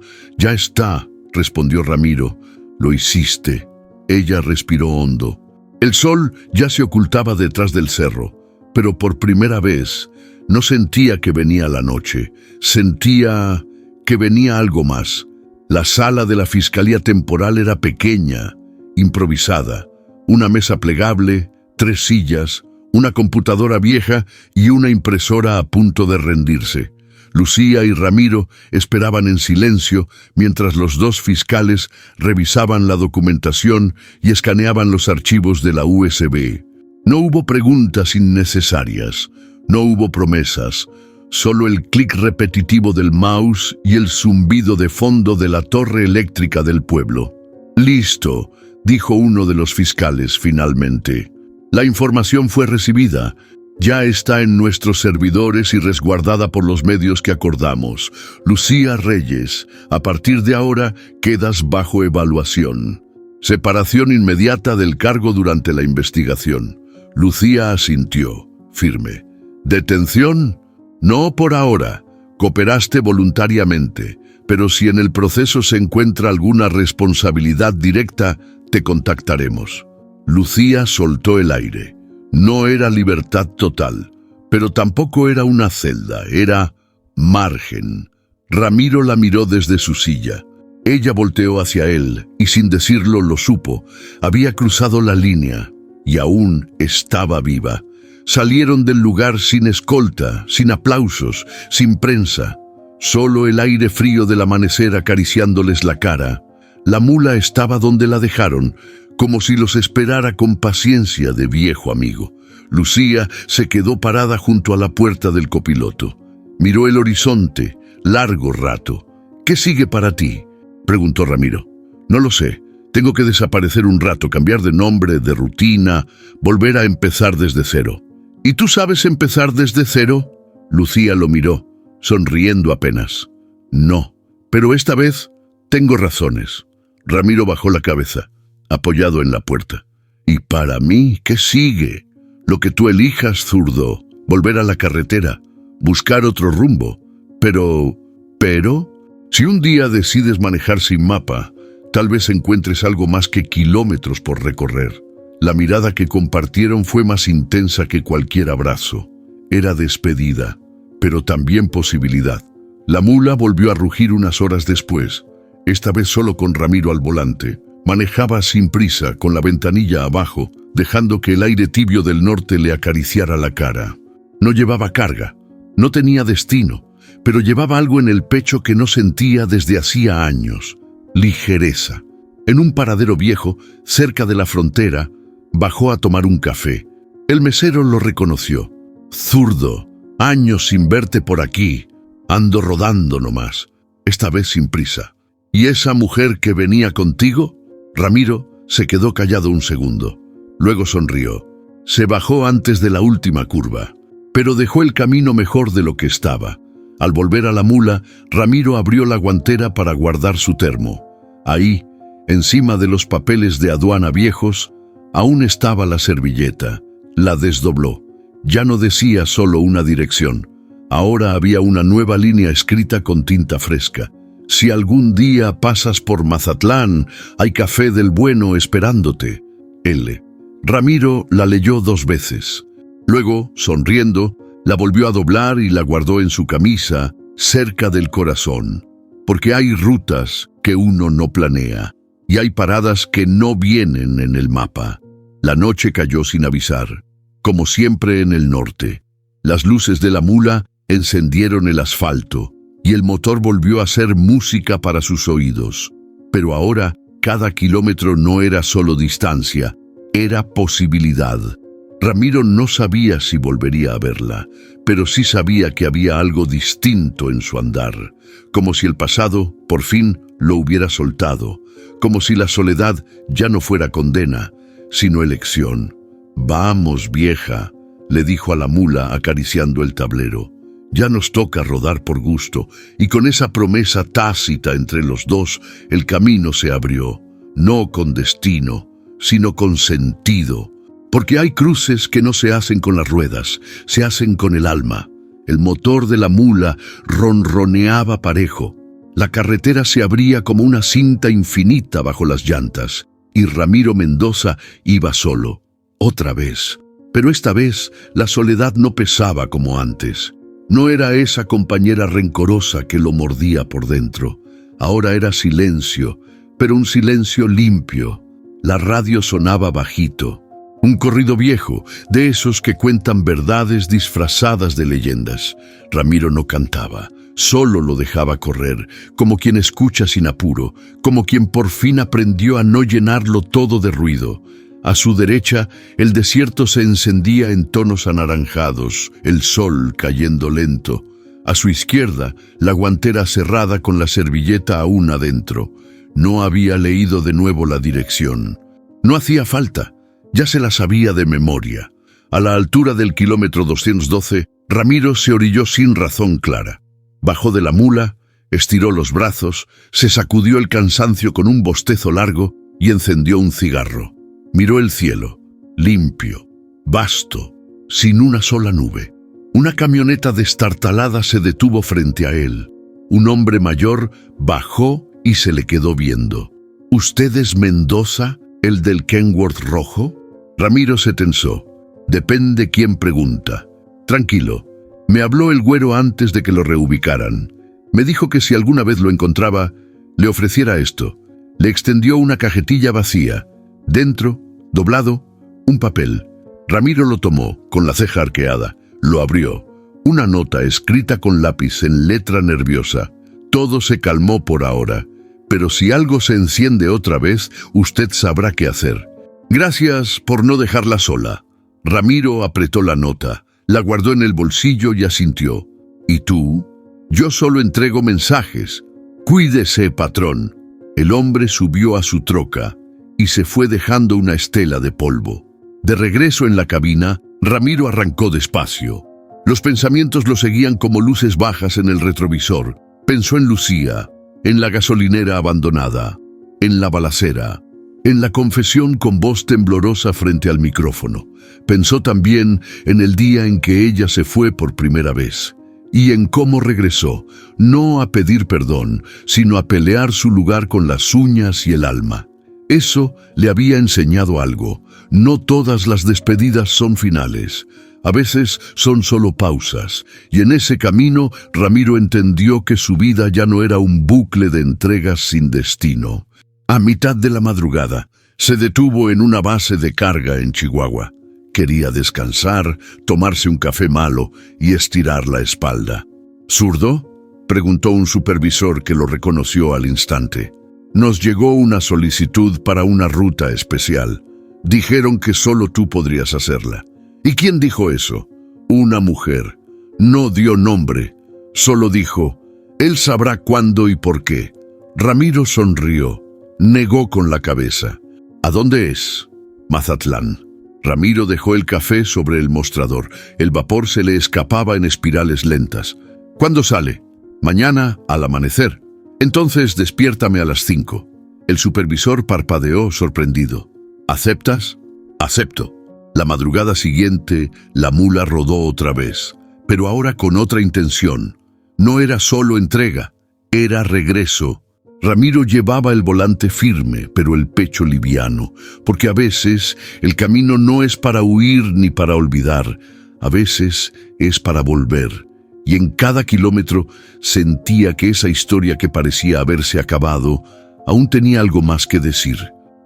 respondió Ramiro. «Lo hiciste». Ella respiró hondo. El sol ya se ocultaba detrás del cerro, pero por primera vez no sentía que venía la noche, sentía que venía algo más. La sala de la Fiscalía Temporal era pequeña, improvisada, una mesa plegable, 3 sillas, una computadora vieja y una impresora a punto de rendirse. Lucía y Ramiro esperaban en silencio mientras los 2 fiscales revisaban la documentación y escaneaban los archivos de la USB. No hubo preguntas innecesarias, no hubo promesas, solo el clic repetitivo del mouse y el zumbido de fondo de la torre eléctrica del pueblo. «Listo», dijo uno de los fiscales finalmente. «La información fue recibida. Ya está en nuestros servidores y resguardada por los medios que acordamos. Lucía Reyes, a partir de ahora quedas bajo evaluación. Separación inmediata del cargo durante la investigación». Lucía asintió, firme. «¿Detención? No por ahora. Cooperaste voluntariamente, pero si en el proceso se encuentra alguna responsabilidad directa, te contactaremos». Lucía soltó el aire. No era libertad total, pero tampoco era una celda, era margen. Ramiro la miró desde su silla. Ella volteó hacia él y sin decirlo lo supo. Había cruzado la línea y aún estaba viva. Salieron del lugar sin escolta, sin aplausos, sin prensa. Solo el aire frío del amanecer acariciándoles la cara. La mula estaba donde la dejaron, como si los esperara con paciencia de viejo amigo. Lucía se quedó parada junto a la puerta del copiloto. Miró el horizonte, largo rato. «¿Qué sigue para ti?», preguntó Ramiro. «No lo sé. Tengo que desaparecer un rato, cambiar de nombre, de rutina, volver a empezar desde cero». «¿Y tú sabes empezar desde cero?». Lucía lo miró, sonriendo apenas. «No, pero esta vez tengo razones». Ramiro bajó la cabeza, apoyado en la puerta. «¿Y para mí qué sigue?». «Lo que tú elijas, zurdo. Volver a la carretera, buscar otro rumbo. Pero, si un día decides manejar sin mapa, tal vez encuentres algo más que kilómetros por recorrer». La mirada que compartieron fue más intensa que cualquier abrazo. Era despedida, pero también posibilidad. La mula volvió a rugir unas horas después, esta vez solo con Ramiro al volante. Manejaba sin prisa, con la ventanilla abajo, dejando que el aire tibio del norte le acariciara la cara. No llevaba carga, no tenía destino, pero llevaba algo en el pecho que no sentía desde hacía años: ligereza. En un paradero viejo, cerca de la frontera, bajó a tomar un café. El mesero lo reconoció. «Zurdo, años sin verte por aquí. Ando rodando nomás, esta vez sin prisa». «¿Y esa mujer que venía contigo?». Ramiro se quedó callado un segundo. Luego sonrió. Se bajó antes de la última curva, pero dejó el camino mejor de lo que estaba. Al volver a la mula, Ramiro abrió la guantera para guardar su termo. Ahí, encima de los papeles de aduana viejos, aún estaba la servilleta. La desdobló. Ya no decía solo una dirección. Ahora había una nueva línea escrita con tinta fresca. «Si algún día pasas por Mazatlán, hay café del bueno esperándote. L». Ramiro la leyó 2 veces. Luego, sonriendo, la volvió a doblar y la guardó en su camisa, cerca del corazón. Porque hay rutas que uno no planea, y hay paradas que no vienen en el mapa. La noche cayó sin avisar, como siempre en el norte. Las luces de la mula encendieron el asfalto, y el motor volvió a hacer música para sus oídos. Pero ahora, cada kilómetro no era solo distancia, era posibilidad. Ramiro no sabía si volvería a verla, pero sí sabía que había algo distinto en su andar, como si el pasado, por fin, lo hubiera soltado, como si la soledad ya no fuera condena, sino elección. «Vamos, vieja», le dijo a la mula acariciando el tablero. «Ya nos toca rodar por gusto», y con esa promesa tácita entre los dos, el camino se abrió, no con destino, sino con sentido. Porque hay cruces que no se hacen con las ruedas, se hacen con el alma. El motor de la mula ronroneaba parejo. La carretera se abría como una cinta infinita bajo las llantas, y Ramiro Mendoza iba solo, otra vez. Pero esta vez la soledad no pesaba como antes. No era esa compañera rencorosa que lo mordía por dentro. Ahora era silencio, pero un silencio limpio. La radio sonaba bajito. Un corrido viejo, de esos que cuentan verdades disfrazadas de leyendas. Ramiro no cantaba, solo lo dejaba correr, como quien escucha sin apuro, como quien por fin aprendió a no llenarlo todo de ruido. A su derecha, el desierto se encendía en tonos anaranjados, el sol cayendo lento. A su izquierda, la guantera cerrada con la servilleta aún adentro. No había leído de nuevo la dirección. No hacía falta, ya se la sabía de memoria. A la altura del kilómetro 212, Ramiro se orilló sin razón clara. Bajó de la mula, estiró los brazos, se sacudió el cansancio con un bostezo largo y encendió un cigarro. Miró el cielo, limpio, vasto, sin una sola nube. Una camioneta destartalada se detuvo frente a él. Un hombre mayor bajó y se le quedó viendo. «¿Usted es Mendoza, el del Kenworth rojo?». Ramiro se tensó. Depende quién pregunta. «Tranquilo, me habló el güero antes de que lo reubicaran. Me dijo que si alguna vez lo encontraba, le ofreciera esto». Le extendió una cajetilla vacía. Dentro, doblado, un papel. Ramiro lo tomó, con la ceja arqueada. Lo abrió. Una nota escrita con lápiz en letra nerviosa. Todo se calmó por ahora, pero si algo se enciende otra vez, usted sabrá qué hacer. Gracias por no dejarla sola. Ramiro apretó la nota, la guardó en el bolsillo y asintió. ¿Y tú? Yo solo entrego mensajes. Cuídese, patrón. El hombre subió a su troca y se fue dejando una estela de polvo. De regreso en la cabina, Ramiro arrancó despacio. Los pensamientos lo seguían como luces bajas en el retrovisor. Pensó en Lucía, en la gasolinera abandonada, en la balacera, en la confesión con voz temblorosa frente al micrófono. Pensó también en el día en que ella se fue por primera vez y en cómo regresó, no a pedir perdón, sino a pelear su lugar con las uñas y el alma. Eso le había enseñado algo. No todas las despedidas son finales. A veces son solo pausas, y en ese camino Ramiro entendió que su vida ya no era un bucle de entregas sin destino. A mitad de la madrugada, se detuvo en una base de carga en Chihuahua. Quería descansar, tomarse un café malo y estirar la espalda. ¿Zurdo?, preguntó un supervisor que lo reconoció al instante. Nos llegó una solicitud para una ruta especial. Dijeron que solo tú podrías hacerla. ¿Y quién dijo eso? Una mujer. No dio nombre, solo dijo, él sabrá cuándo y por qué. Ramiro sonrió, negó con la cabeza. ¿A dónde es? Mazatlán. Ramiro dejó el café sobre el mostrador. El vapor se le escapaba en espirales lentas. ¿Cuándo sale? Mañana al amanecer. Entonces despiértame a las 5. El supervisor parpadeó sorprendido. ¿Aceptas? Acepto. La madrugada siguiente, la mula rodó otra vez, pero ahora con otra intención. No era solo entrega, era regreso. Ramiro llevaba el volante firme, pero el pecho liviano, porque a veces el camino no es para huir ni para olvidar, a veces es para volver. Y en cada kilómetro sentía que esa historia que parecía haberse acabado aún tenía algo más que decir,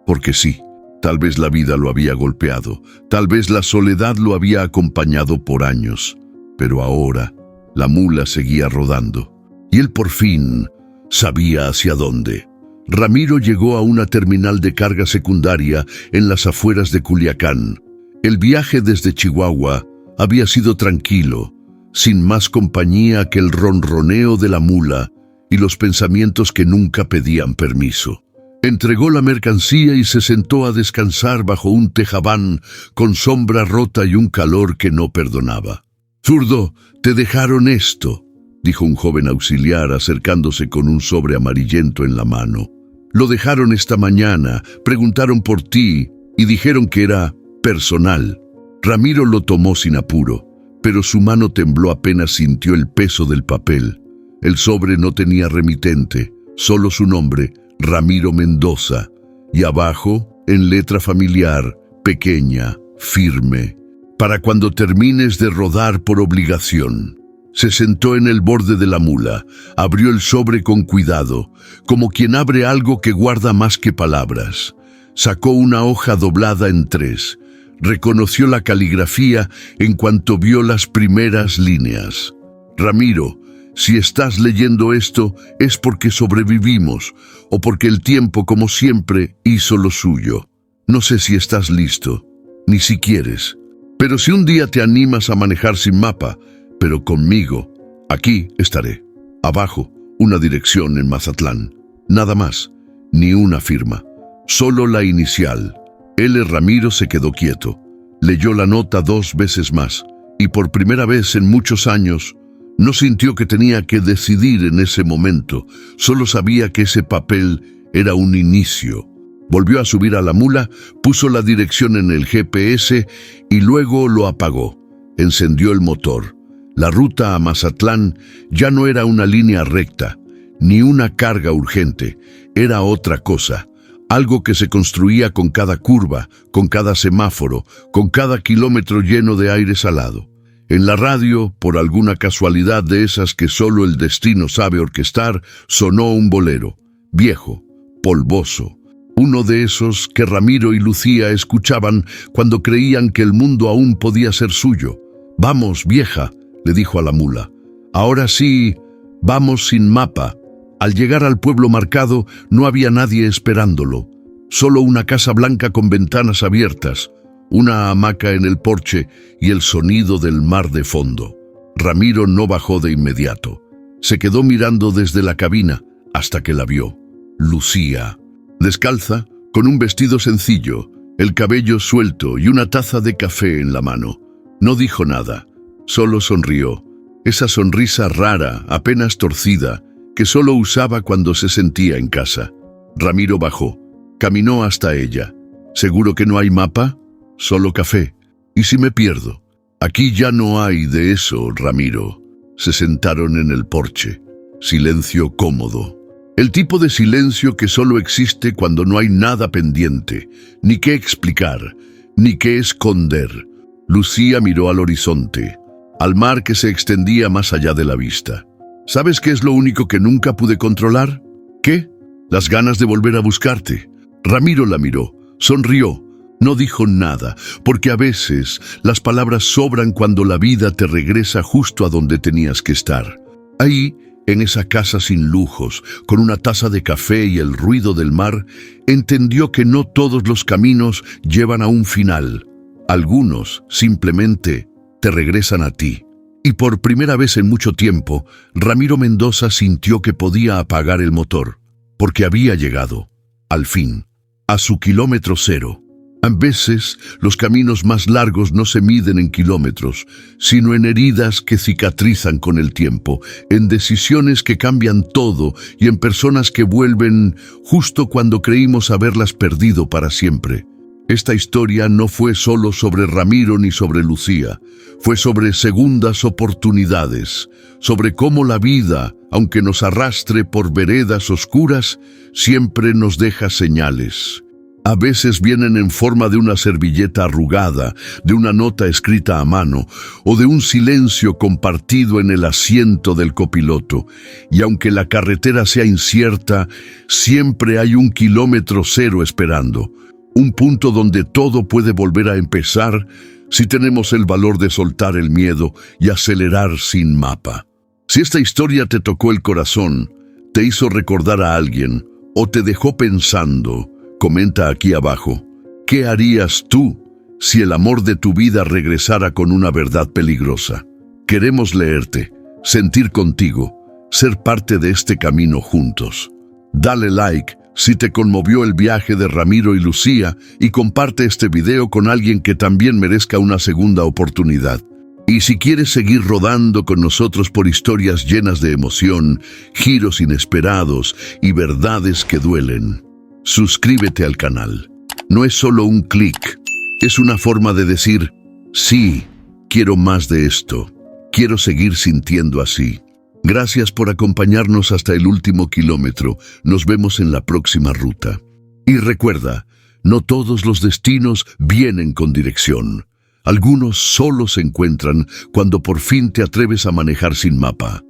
porque sí. Tal vez la vida lo había golpeado, tal vez la soledad lo había acompañado por años, pero ahora la mula seguía rodando, y él por fin sabía hacia dónde. Ramiro llegó a una terminal de carga secundaria en las afueras de Culiacán. El viaje desde Chihuahua había sido tranquilo, sin más compañía que el ronroneo de la mula y los pensamientos que nunca pedían permiso. Entregó la mercancía y se sentó a descansar bajo un tejabán con sombra rota y un calor que no perdonaba. «Zurdo, te dejaron esto», dijo un joven auxiliar acercándose con un sobre amarillento en la mano. «Lo dejaron esta mañana, preguntaron por ti y dijeron que era personal». Ramiro lo tomó sin apuro, pero su mano tembló apenas sintió el peso del papel. El sobre no tenía remitente, solo su nombre, Ramiro Mendoza, y abajo, en letra familiar, pequeña, firme, «Para cuando termines de rodar por obligación». Se sentó en el borde de la mula, abrió el sobre con cuidado, como quien abre algo que guarda más que palabras. Sacó una hoja doblada en 3, reconoció la caligrafía en cuanto vio las primeras líneas. «Ramiro, si estás leyendo esto es porque sobrevivimos o porque el tiempo, como siempre, hizo lo suyo. No sé si estás listo, ni si quieres, pero si un día te animas a manejar sin mapa, pero conmigo, aquí estaré. Abajo, una dirección en Mazatlán. Nada más, ni una firma, solo la inicial». L. Ramiro se quedó quieto. Leyó la nota 2 veces más y por primera vez en muchos años no sintió que tenía que decidir en ese momento, solo sabía que ese papel era un inicio. Volvió a subir a la mula, puso la dirección en el GPS y luego lo apagó. Encendió el motor. La ruta a Mazatlán ya no era una línea recta, ni una carga urgente, era otra cosa. Algo que se construía con cada curva, con cada semáforo, con cada kilómetro lleno de aire salado. En la radio, por alguna casualidad de esas que solo el destino sabe orquestar, sonó un bolero, viejo, polvoso. Uno de esos que Ramiro y Lucía escuchaban cuando creían que el mundo aún podía ser suyo. «Vamos, vieja», le dijo a la mula. «Ahora sí, vamos sin mapa». Al llegar al pueblo marcado, no había nadie esperándolo. Solo una casa blanca con ventanas abiertas, una hamaca en el porche y el sonido del mar de fondo. Ramiro no bajó de inmediato. Se quedó mirando desde la cabina hasta que la vio. Lucía, descalza, con un vestido sencillo, el cabello suelto y una taza de café en la mano. No dijo nada, solo sonrió. Esa sonrisa rara, apenas torcida, que solo usaba cuando se sentía en casa. Ramiro bajó, caminó hasta ella. ¿Seguro que no hay mapa? Solo café. ¿Y si me pierdo? Aquí ya no hay de eso, Ramiro. Se sentaron en el porche. Silencio cómodo. El tipo de silencio que solo existe cuando no hay nada pendiente, ni qué explicar, ni qué esconder. Lucía miró al horizonte, al mar que se extendía más allá de la vista. ¿Sabes qué es lo único que nunca pude controlar? ¿Qué? Las ganas de volver a buscarte. Ramiro la miró, sonrió. No dijo nada, porque a veces las palabras sobran cuando la vida te regresa justo a donde tenías que estar. Ahí, en esa casa sin lujos, con una taza de café y el ruido del mar, entendió que no todos los caminos llevan a un final. Algunos simplemente te regresan a ti. Y por primera vez en mucho tiempo, Ramiro Mendoza sintió que podía apagar el motor, porque había llegado, al fin, a su kilómetro cero. A veces, los caminos más largos no se miden en kilómetros, sino en heridas que cicatrizan con el tiempo, en decisiones que cambian todo y en personas que vuelven justo cuando creímos haberlas perdido para siempre. Esta historia no fue solo sobre Ramiro ni sobre Lucía, fue sobre segundas oportunidades, sobre cómo la vida, aunque nos arrastre por veredas oscuras, siempre nos deja señales. A veces vienen en forma de una servilleta arrugada, de una nota escrita a mano o de un silencio compartido en el asiento del copiloto. Y aunque la carretera sea incierta, siempre hay un kilómetro cero esperando. Un punto donde todo puede volver a empezar si tenemos el valor de soltar el miedo y acelerar sin mapa. Si esta historia te tocó el corazón, te hizo recordar a alguien o te dejó pensando, comenta aquí abajo, ¿qué harías tú si el amor de tu vida regresara con una verdad peligrosa? Queremos leerte, sentir contigo, ser parte de este camino juntos. Dale like si te conmovió el viaje de Ramiro y Lucía y comparte este video con alguien que también merezca una segunda oportunidad. Y si quieres seguir rodando con nosotros por historias llenas de emoción, giros inesperados y verdades que duelen, suscríbete al canal. No es solo un clic, es una forma de decir, sí, quiero más de esto, quiero seguir sintiendo así. Gracias por acompañarnos hasta el último kilómetro, nos vemos en la próxima ruta. Y recuerda, no todos los destinos vienen con dirección. Algunos solo se encuentran cuando por fin te atreves a manejar sin mapa.